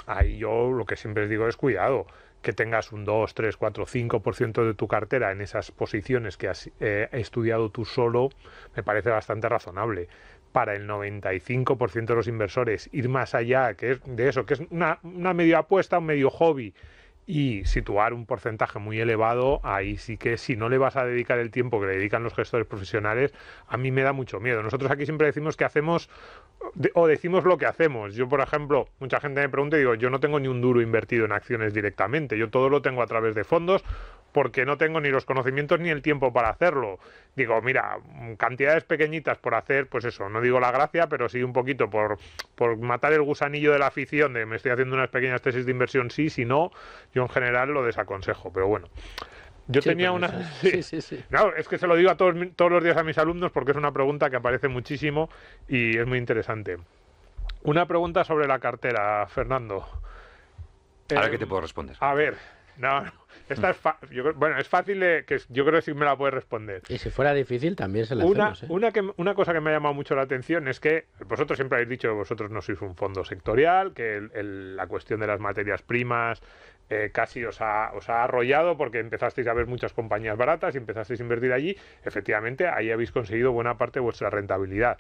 ahí yo lo que siempre les digo es cuidado, que tengas un 2, 3, 4, 5% de tu cartera en esas posiciones que has estudiado tú solo, me parece bastante razonable. Para el 95% de los inversores, ir más allá que es de eso, que es una medio apuesta, un medio hobby, y situar un porcentaje muy elevado, ahí sí que si no le vas a dedicar el tiempo que le dedican los gestores profesionales, a mí me da mucho miedo. Nosotros aquí siempre decimos que hacemos, o decimos lo que hacemos. Yo, por ejemplo, mucha gente me pregunta y digo, yo no tengo ni un duro invertido en acciones directamente, yo todo lo tengo a través de fondos, porque no tengo ni los conocimientos ni el tiempo para hacerlo. Digo, mira, cantidades pequeñitas por hacer, pues eso, no digo la gracia, pero sí un poquito por matar el gusanillo de la afición de me estoy haciendo unas pequeñas tesis de inversión, sí, si no, yo en general lo desaconsejo, pero bueno. Yo tenía una... Sí. No, es que se lo digo a todos los días a mis alumnos porque es una pregunta que aparece muchísimo y es muy interesante. Una pregunta sobre la cartera, Fernando. A ver qué te puedo responder. A ver, no, esta es es fácil que yo creo que sí me la puedes responder. Y si fuera difícil también se la hacemos. Una cosa que me ha llamado mucho la atención es que vosotros siempre habéis dicho que vosotros no sois un fondo sectorial, que la cuestión de las materias primas casi os ha arrollado porque empezasteis a ver muchas compañías baratas y empezasteis a invertir allí. Efectivamente, ahí habéis conseguido buena parte de vuestra rentabilidad.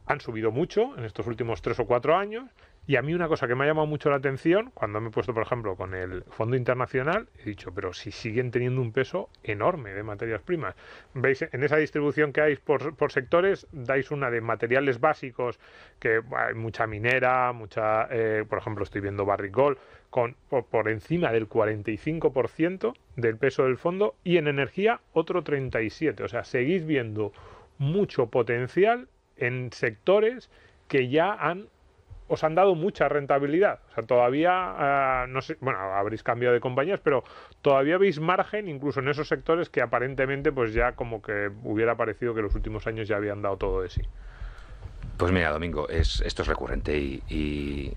Han subido mucho en estos últimos 3 o 4 años. Y a mí una cosa que me ha llamado mucho la atención, cuando me he puesto, por ejemplo, con el Fondo Internacional, he dicho, pero si siguen teniendo un peso enorme de materias primas. ¿Veis? En esa distribución que hay por sectores, dais una de materiales básicos, que hay mucha minera, por ejemplo, estoy viendo Barrick Gold, por encima del 45% del peso del fondo, y en energía otro 37%. O sea, seguís viendo mucho potencial en sectores que ya os han dado mucha rentabilidad. O sea, todavía, no sé, bueno, habréis cambiado de compañías, pero todavía veis margen incluso en esos sectores que aparentemente pues ya como que hubiera parecido que los últimos años ya habían dado todo de sí. Pues mira, Domingo, esto es recurrente y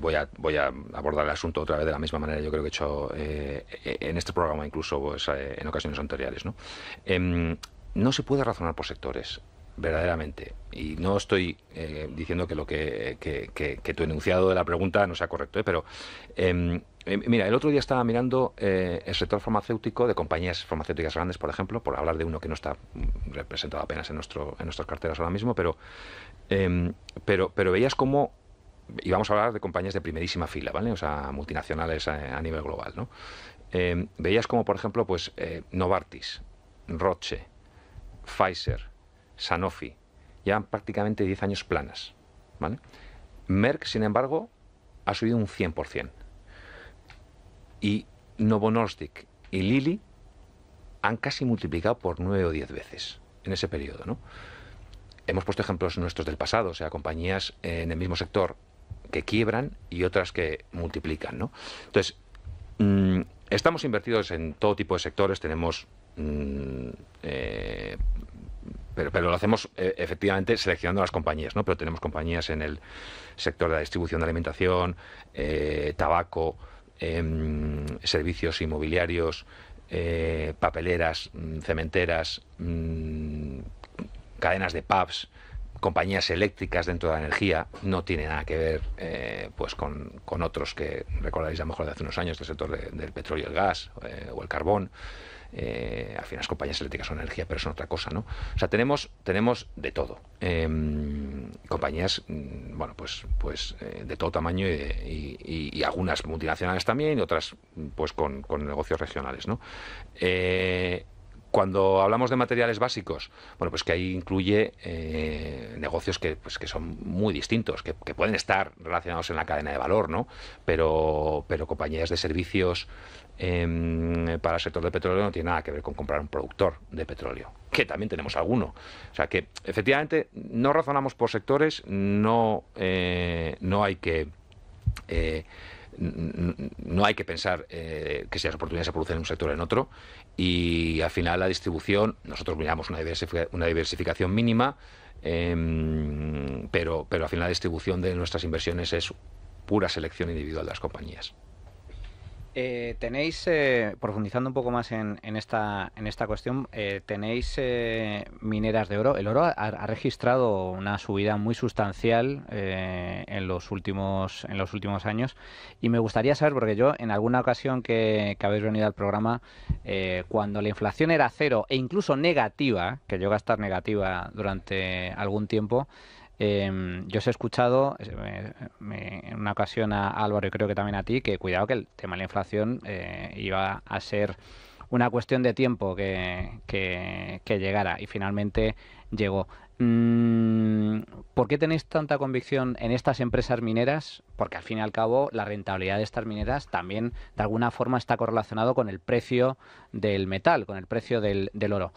voy a abordar el asunto otra vez de la misma manera yo creo que he hecho en este programa, incluso pues, en ocasiones anteriores, ¿no? No se puede razonar por sectores, verdaderamente, y no estoy diciendo que tu enunciado de la pregunta no sea correcto, pero mira, el otro día estaba mirando el sector farmacéutico de compañías farmacéuticas grandes, por ejemplo, por hablar de uno que no está representado apenas en nuestras carteras ahora mismo, pero veías cómo, y vamos a hablar de compañías de primerísima fila, ¿vale? O sea, multinacionales a nivel global, ¿no? Veías como, por ejemplo, pues Novartis, Roche, Pfizer, Sanofi, llevan prácticamente 10 años planas, ¿vale? Merck, sin embargo, ha subido un 100%. Y Novo Nordisk y Lilly han casi multiplicado por 9 o 10 veces en ese periodo, ¿no? Hemos puesto ejemplos nuestros del pasado, o sea, compañías en el mismo sector que quiebran y otras que multiplican, ¿no? Entonces, estamos invertidos en todo tipo de sectores, tenemos pero lo hacemos efectivamente seleccionando las compañías, ¿no? Pero tenemos compañías en el sector de la distribución de alimentación, tabaco, servicios inmobiliarios, papeleras, cementeras, cadenas de pubs, compañías eléctricas dentro de la energía. No tiene nada que ver pues con otros que recordaréis a lo mejor de hace unos años, del sector del petróleo y el gas o el carbón. Al final las compañías eléctricas son energía, pero son otra cosa, ¿no? O sea, tenemos de todo. Compañías, bueno, pues de todo tamaño y algunas multinacionales también, y otras pues con negocios regionales, ¿no? Cuando hablamos de materiales básicos, bueno, pues que ahí incluye negocios que son muy distintos, que pueden estar relacionados en la cadena de valor, ¿no? Pero compañías de servicios para el sector del petróleo no tiene nada que ver con comprar un productor de petróleo, que también tenemos alguno. O sea que efectivamente no razonamos por sectores, no hay que pensar que si las oportunidades se producen en un sector o en otro, y al final la distribución, nosotros miramos una diversificación mínima, pero al final la distribución de nuestras inversiones es pura selección individual de las compañías. Tenéis, profundizando un poco más en esta cuestión, tenéis mineras de oro. El oro ha registrado una subida muy sustancial en los últimos años, y me gustaría saber, porque yo en alguna ocasión que habéis venido al programa, cuando la inflación era cero e incluso negativa, que llegó a estar negativa durante algún tiempo, yo os he escuchado en una ocasión a Álvaro, y creo que también a ti, que cuidado, que el tema de la inflación iba a ser una cuestión de tiempo que llegara, y finalmente llegó. ¿Por qué tenéis tanta convicción en estas empresas mineras? Porque al fin y al cabo la rentabilidad de estas mineras también de alguna forma está correlacionado con el precio del metal, con el precio del oro.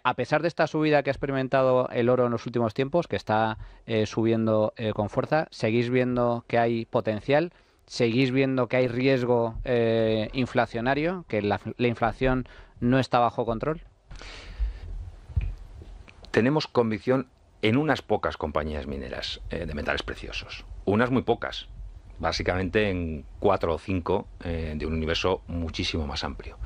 A pesar de esta subida que ha experimentado el oro en los últimos tiempos, que está subiendo con fuerza, ¿seguís viendo que hay potencial? ¿Seguís viendo que hay riesgo inflacionario, que la inflación no está bajo control? Tenemos convicción en unas pocas compañías mineras de metales preciosos. Unas muy pocas, básicamente en 4 o 5 de un universo muchísimo más amplio.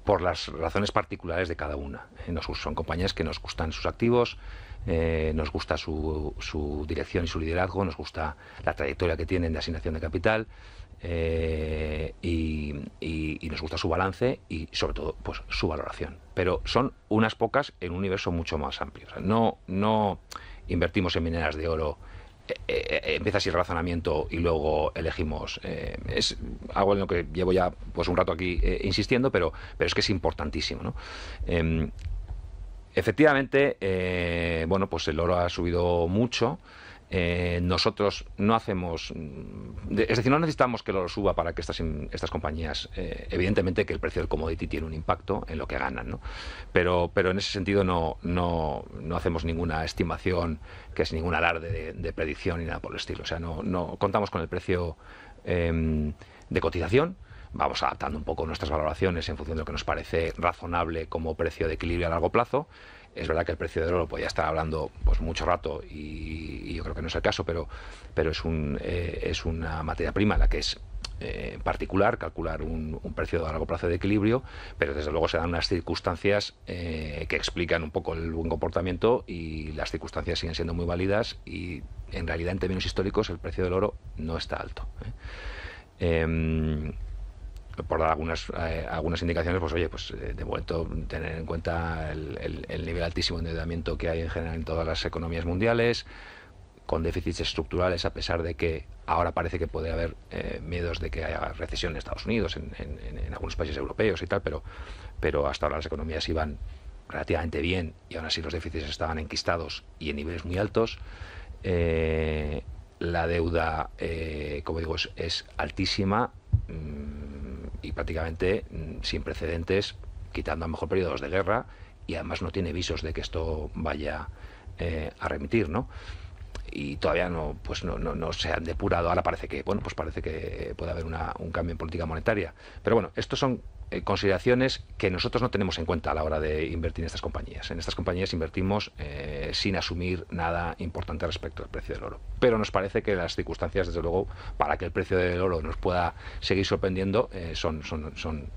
Por las razones particulares de cada una. Son compañías que nos gustan sus activos, nos gusta su dirección y su liderazgo, nos gusta la trayectoria que tienen de asignación de capital, y nos gusta su balance y sobre todo pues su valoración. Pero son unas pocas en un universo mucho más amplio. O sea, no invertimos en mineras de oro. Empieza así el razonamiento y luego elegimos. Es algo en lo que llevo ya pues un rato aquí insistiendo, pero es que es importantísimo, ¿no? Efectivamente, bueno, pues el oro ha subido mucho. Nosotros no hacemos, es decir, no necesitamos que el oro suba para que estas compañías, evidentemente que el precio del commodity tiene un impacto en lo que ganan, ¿no? Pero en ese sentido no hacemos ninguna estimación, que es ningún alarde de predicción ni nada por el estilo. O sea, no contamos con el precio de cotización. Vamos adaptando un poco nuestras valoraciones en función de lo que nos parece razonable como precio de equilibrio a largo plazo. Es verdad que el precio del oro podría estar hablando pues mucho rato y yo creo que no es el caso, pero es una materia prima en la que es particular calcular un precio a largo plazo de equilibrio, pero desde luego se dan unas circunstancias que explican un poco el buen comportamiento, y las circunstancias siguen siendo muy válidas, y en realidad en términos históricos el precio del oro no está alto. Por dar algunas indicaciones, pues oye, pues de momento tener en cuenta el nivel altísimo de endeudamiento que hay en general en todas las economías mundiales, con déficits estructurales, a pesar de que ahora parece que puede haber miedos de que haya recesión en Estados Unidos, en algunos países europeos y tal, pero hasta ahora las economías iban relativamente bien y aún así los déficits estaban enquistados y en niveles muy altos. La deuda, como digo, es altísima, y prácticamente sin precedentes, quitando a lo mejor periodos de guerra, y además no tiene visos de que esto vaya a remitir, ¿no? Y todavía no se han depurado. Ahora parece que puede haber un cambio en política monetaria. Pero bueno, estos son consideraciones que nosotros no tenemos en cuenta a la hora de invertir en estas compañías. En estas compañías invertimos sin asumir nada importante respecto al precio del oro. Pero nos parece que las circunstancias, desde luego, para que el precio del oro nos pueda seguir sorprendiendo, son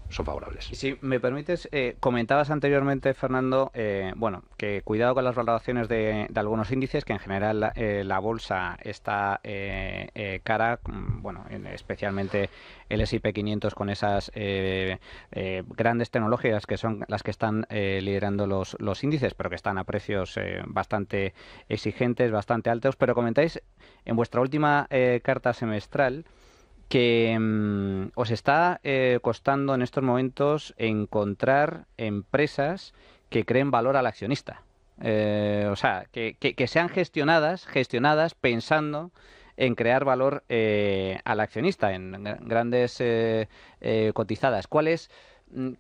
favorables. Si me permites, comentabas anteriormente, Fernando, bueno, que cuidado con las valoraciones de algunos índices, que en general la bolsa está cara, bueno, especialmente el S&P 500 con esas grandes tecnologías que son las que están liderando los índices, pero que están a precios bastante exigentes, bastante altos. Pero comentáis en vuestra última carta semestral que os está costando en estos momentos encontrar empresas que creen valor al accionista. O sea, que sean gestionadas pensando en crear valor al accionista, en grandes cotizadas.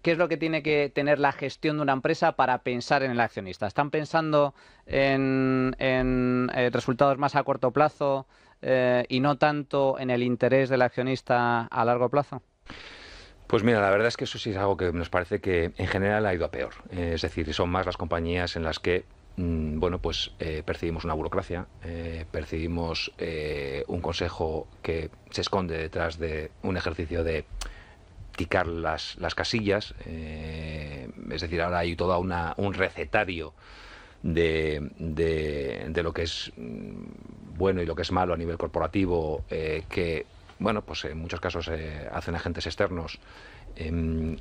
¿Qué es lo que tiene que tener la gestión de una empresa para pensar en el accionista? ¿Están pensando en resultados más a corto plazo y no tanto en el interés del accionista a largo plazo? Pues mira, la verdad es que eso sí es algo que nos parece que en general ha ido a peor. Es decir, son más las compañías en las que bueno, pues percibimos una burocracia, percibimos un consejo que se esconde detrás de un ejercicio de ticar las casillas, es decir, ahora hay todo un recetario de lo que es bueno y lo que es malo a nivel corporativo, que, bueno, pues en muchos casos hacen agentes externos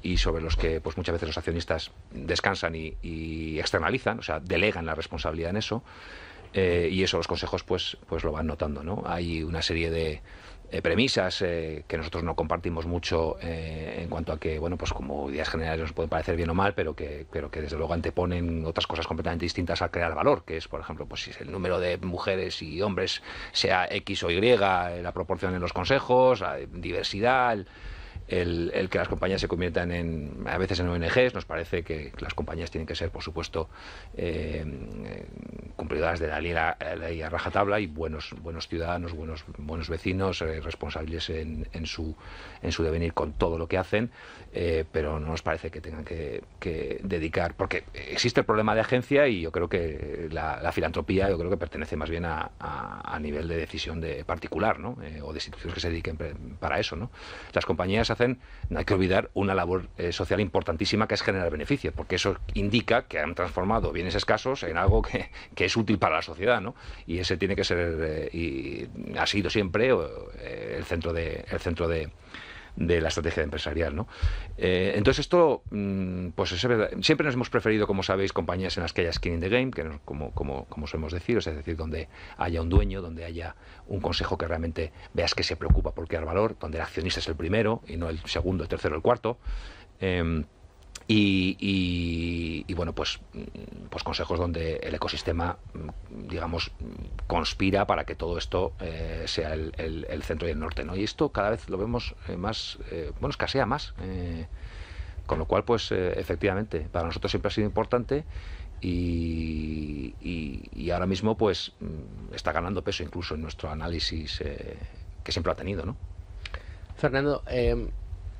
y sobre los que pues muchas veces los accionistas descansan y externalizan, o sea, delegan la responsabilidad en eso, y eso los consejos pues lo van notando, ¿no? Hay una serie de premisas que nosotros no compartimos mucho en cuanto a que, bueno, pues como ideas generales nos pueden parecer bien o mal, pero que desde luego anteponen otras cosas completamente distintas a crear valor, que es, por ejemplo, pues si el número de mujeres y hombres sea X o Y, la proporción en los consejos, la diversidad, el que las compañías se conviertan a veces en ONGs. Nos parece que las compañías tienen que ser, por supuesto, cumplidoras de la ley a rajatabla y buenos ciudadanos, buenos vecinos, responsables en su devenir con todo lo que hacen, pero no nos parece que tengan que dedicar, porque existe el problema de agencia y yo creo que la filantropía yo creo que pertenece más bien a nivel de decisión de particular, ¿no? O de instituciones que se dediquen para eso, ¿no? Las compañías no hay que olvidar una labor social importantísima, que es generar beneficio, porque eso indica que han transformado bienes escasos en algo que es útil para la sociedad, ¿no? Y ese tiene que ser y ha sido siempre el centro de la estrategia empresarial, ¿no? Entonces esto, pues siempre nos hemos preferido, como sabéis, compañías en las que haya skin in the game, que no, como solemos decir, es decir, donde haya un dueño, donde haya un consejo que realmente veas que se preocupa por crear valor, donde el accionista es el primero y no el segundo, el tercero, el cuarto. Y bueno, pues consejos donde el ecosistema, digamos, conspira para que todo esto sea el centro y el norte, ¿no? Y esto cada vez lo vemos más, bueno, escasea más, con lo cual, pues efectivamente, para nosotros siempre ha sido importante y ahora mismo, pues está ganando peso incluso en nuestro análisis que siempre ha tenido, ¿no? Fernando,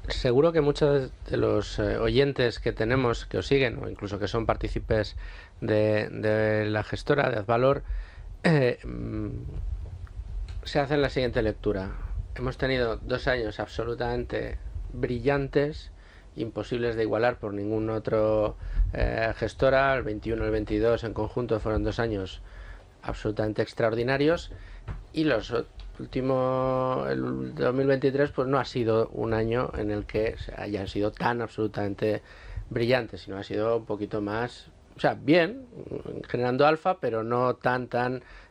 seguro que muchos de los oyentes que tenemos, que os siguen, o incluso que son partícipes de la gestora de Advalor, se hacen la siguiente lectura. Hemos tenido 2 años absolutamente brillantes, imposibles de igualar por ningún otro gestora. El 21 y el 22 en conjunto fueron 2 años absolutamente extraordinarios, y el 2023 pues no ha sido un año en el que haya sido tan absolutamente brillante, sino ha sido un poquito más, o sea, bien, generando alfa, pero no tan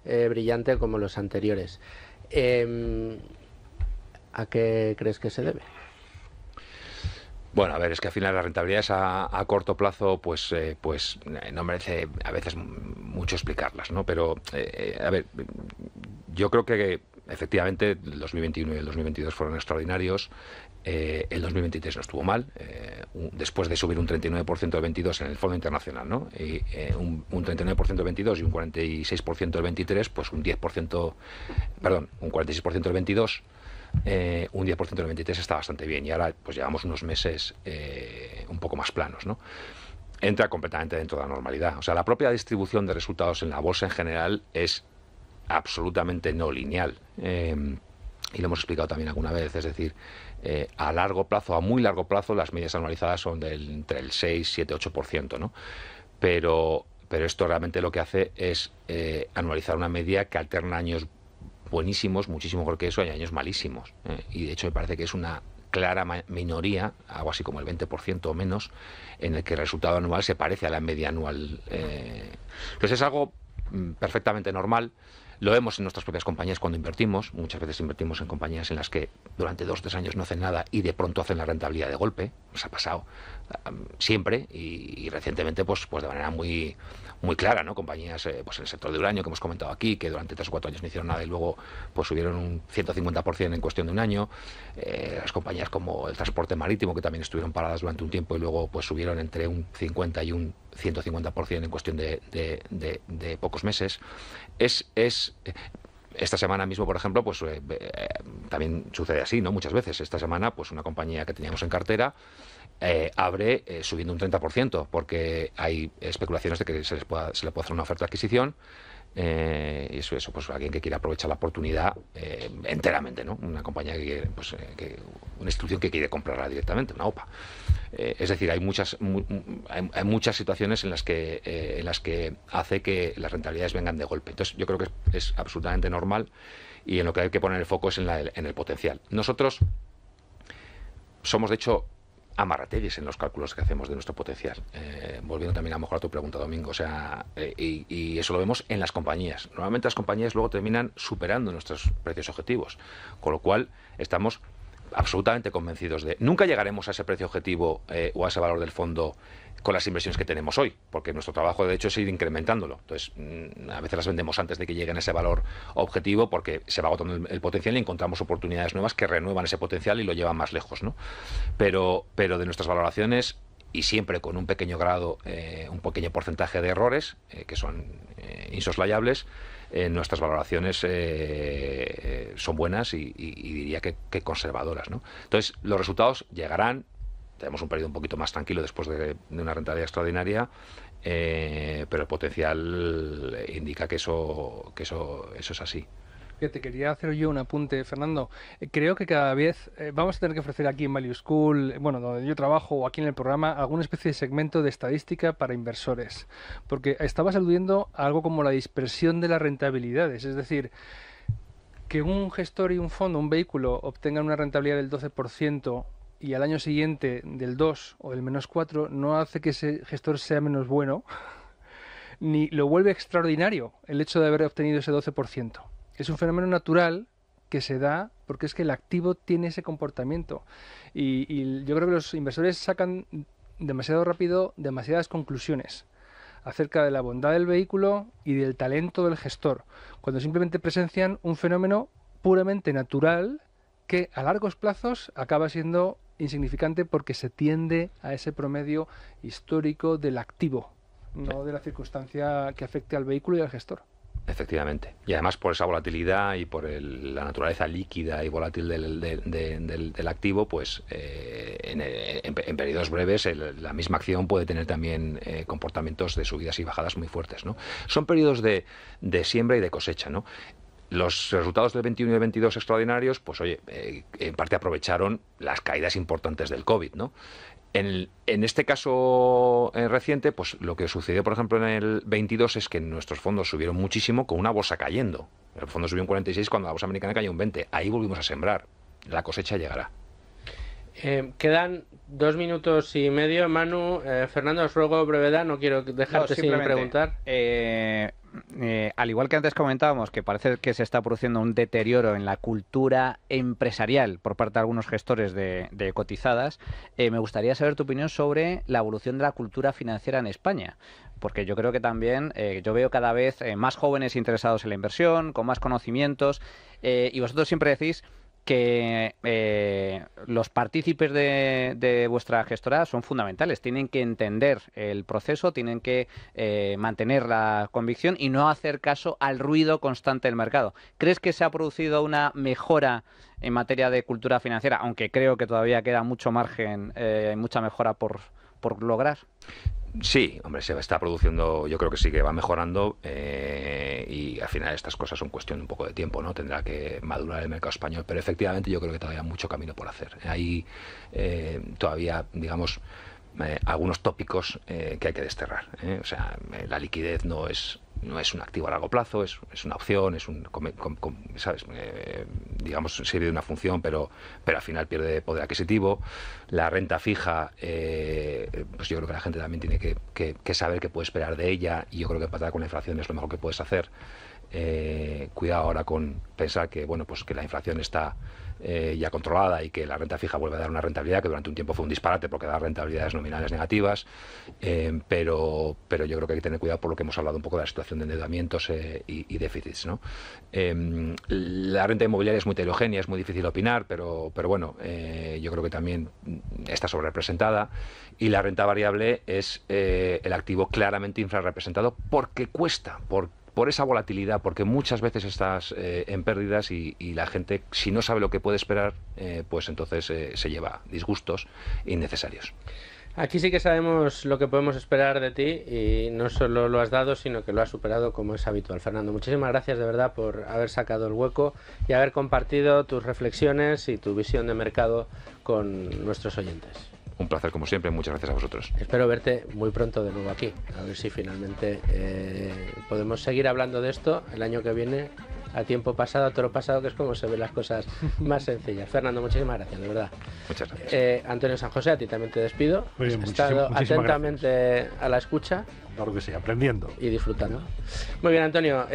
brillante como los anteriores. ¿A qué crees que se debe? Bueno, a ver, es que al final las rentabilidades a corto plazo, pues no merece a veces mucho explicarlas, ¿no? Pero, a ver, yo creo que efectivamente el 2021 y el 2022 fueron extraordinarios. El 2023 no estuvo mal, después de subir un 39% del 22 en el Fondo Internacional, ¿no? Y un 39% del 22 y un 46% del 23, pues un 46% del 22 un 10% del 23 está bastante bien y ahora pues llevamos unos meses un poco más planos, ¿no? Entra completamente dentro de la normalidad. O sea, la propia distribución de resultados en la bolsa en general es absolutamente no lineal. Y lo hemos explicado también alguna vez, es decir, a largo plazo, a muy largo plazo, las medias anualizadas son entre el 6, 7, 8%, ¿no? Pero esto realmente lo que hace es anualizar una media que alterna años buenísimos, muchísimo mejor que eso, y años malísimos. Y de hecho me parece que es una clara minoría, algo así como el 20% o menos, en el que el resultado anual se parece a la media anual. Pues es algo perfectamente normal. Lo vemos en nuestras propias compañías cuando invertimos. Muchas veces invertimos en compañías en las que durante 2 o 3 años no hacen nada y de pronto hacen la rentabilidad de golpe. Nos ha pasado siempre y recientemente pues de manera muy clara, ¿no? Compañías pues en el sector de uranio que hemos comentado aquí, que durante 3 o 4 años no hicieron nada y luego pues subieron un 150% en cuestión de un año. Las compañías como el transporte marítimo, que también estuvieron paradas durante un tiempo y luego pues subieron entre un 50 y un 150% en cuestión de pocos meses. Esta semana mismo, por ejemplo, pues también sucede así, ¿no? Muchas veces. Esta semana, pues una compañía que teníamos en cartera abre subiendo un 30%, porque hay especulaciones de que se le puede hacer una oferta de adquisición. Y eso, pues alguien que quiere aprovechar la oportunidad enteramente, ¿no? Una compañía que quiere, pues, una institución que quiere comprarla directamente, una OPA. Es decir, hay muchas situaciones en las que hace que las rentabilidades vengan de golpe. Entonces, yo creo que es absolutamente normal y en lo que hay que poner el foco es en el potencial. Nosotros somos, de hecho, amarrategis en los cálculos que hacemos de nuestro potencial. Volviendo también a lo mejor a tu pregunta, Domingo, o sea, y eso lo vemos en las compañías. Normalmente las compañías luego terminan superando nuestros precios objetivos, con lo cual estamos absolutamente convencidos de nunca llegaremos a ese precio objetivo o a ese valor del fondo con las inversiones que tenemos hoy, porque nuestro trabajo de hecho es ir incrementándolo. Entonces, a veces las vendemos antes de que lleguen a ese valor objetivo porque se va agotando el potencial y encontramos oportunidades nuevas que renuevan ese potencial y lo llevan más lejos, ¿no? Pero de nuestras valoraciones, y siempre con un pequeño grado, un pequeño porcentaje de errores que son insoslayables, nuestras valoraciones son buenas y diría que conservadoras, ¿no? Entonces, los resultados llegarán. Tenemos un periodo un poquito más tranquilo después de una rentabilidad extraordinaria, pero el potencial indica que eso es así. Te quería hacer yo un apunte, Fernando. Creo que cada vez vamos a tener que ofrecer aquí en Value School, bueno, donde yo trabajo o aquí en el programa, alguna especie de segmento de estadística para inversores. Porque estabas aludiendo a algo como la dispersión de las rentabilidades. Es decir, que un gestor y un fondo, un vehículo, obtengan una rentabilidad del 12% y al año siguiente del 2 o del -4, no hace que ese gestor sea menos bueno, ni lo vuelve extraordinario el hecho de haber obtenido ese 12%. Es un fenómeno natural que se da porque es que el activo tiene ese comportamiento. Y yo creo que los inversores sacan demasiado rápido demasiadas conclusiones acerca de la bondad del vehículo y del talento del gestor, cuando simplemente presencian un fenómeno puramente natural que a largos plazos acaba siendo insignificante porque se tiende a ese promedio histórico del activo, no de la circunstancia que afecte al vehículo y al gestor. Efectivamente. Y además por esa volatilidad y por la naturaleza líquida y volátil del activo, pues en periodos breves la misma acción puede tener también comportamientos de subidas y bajadas muy fuertes, ¿no? Son periodos de siembra y de cosecha, ¿no? Los resultados del 21 y del 22 extraordinarios, pues oye, en parte aprovecharon las caídas importantes del COVID, ¿no? En este caso reciente, pues lo que sucedió, por ejemplo, en el 22 es que nuestros fondos subieron muchísimo con una bolsa cayendo. El fondo subió un 46 cuando la bolsa americana cayó un 20. Ahí volvimos a sembrar. La cosecha llegará. Quedan 2 minutos y medio, Manu. Fernando, os ruego brevedad, no quiero dejarte sin preguntar. Al igual que antes comentábamos, que parece que se está produciendo un deterioro en la cultura empresarial por parte de algunos gestores de cotizadas, me gustaría saber tu opinión sobre la evolución de la cultura financiera en España. Porque yo creo que también, yo veo cada vez más jóvenes interesados en la inversión, con más conocimientos, y vosotros siempre decís que los partícipes de vuestra gestora son fundamentales. Tienen que entender el proceso, tienen que mantener la convicción y no hacer caso al ruido constante del mercado. ¿Crees que se ha producido una mejora en materia de cultura financiera? Aunque creo que todavía queda mucho margen, mucha mejora por lograr. Sí, hombre, se está produciendo, yo creo que sí que va mejorando y al final estas cosas son cuestión de un poco de tiempo, ¿no? Tendrá que madurar el mercado español, pero efectivamente yo creo que todavía hay mucho camino por hacer. Hay todavía, digamos, algunos tópicos que hay que desterrar, ¿eh? O sea, la liquidez no es un activo a largo plazo, es una opción, ¿sabes? Digamos, sirve de una función, pero al final pierde poder adquisitivo. La renta fija, pues yo creo que la gente también tiene que saber qué puede esperar de ella, y yo creo que patar con la inflación es lo mejor que puedes hacer. Cuidado ahora con pensar que, bueno, pues que la inflación está ya controlada y que la renta fija vuelve a dar una rentabilidad que durante un tiempo fue un disparate porque da rentabilidades nominales negativas, pero yo creo que hay que tener cuidado por lo que hemos hablado un poco de la situación de endeudamientos y déficits, ¿no? La renta inmobiliaria es muy heterogénea, es muy difícil opinar, pero bueno, yo creo que también está sobrerepresentada, y la renta variable es el activo claramente infrarrepresentado porque cuesta, por esa volatilidad, porque muchas veces estás en pérdidas y la gente, si no sabe lo que puede esperar, pues entonces se lleva disgustos innecesarios. Aquí sí que sabemos lo que podemos esperar de ti, y no solo lo has dado, sino que lo has superado como es habitual. Fernando, muchísimas gracias de verdad por haber sacado el hueco y haber compartido tus reflexiones y tu visión de mercado con nuestros oyentes. Un placer como siempre, muchas gracias a vosotros. Espero verte muy pronto de nuevo aquí, a ver si finalmente podemos seguir hablando de esto el año que viene, a tiempo pasado, a toro pasado, que es como se ven las cosas más sencillas. Fernando, muchísimas gracias, de verdad. Muchas gracias. Antonio San José, a ti también te despido. Muy bien, has estado atentamente a la escucha. Claro que sí, aprendiendo. Y disfrutando. Muy bien, Antonio.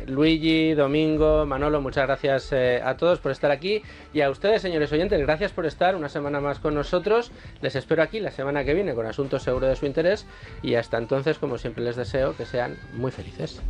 Luigi, Domingo, Manolo, muchas gracias a todos por estar aquí. Y a ustedes, señores oyentes, gracias por estar una semana más con nosotros. Les espero aquí la semana que viene con asuntos seguro de su interés. Y hasta entonces, como siempre, les deseo que sean muy felices.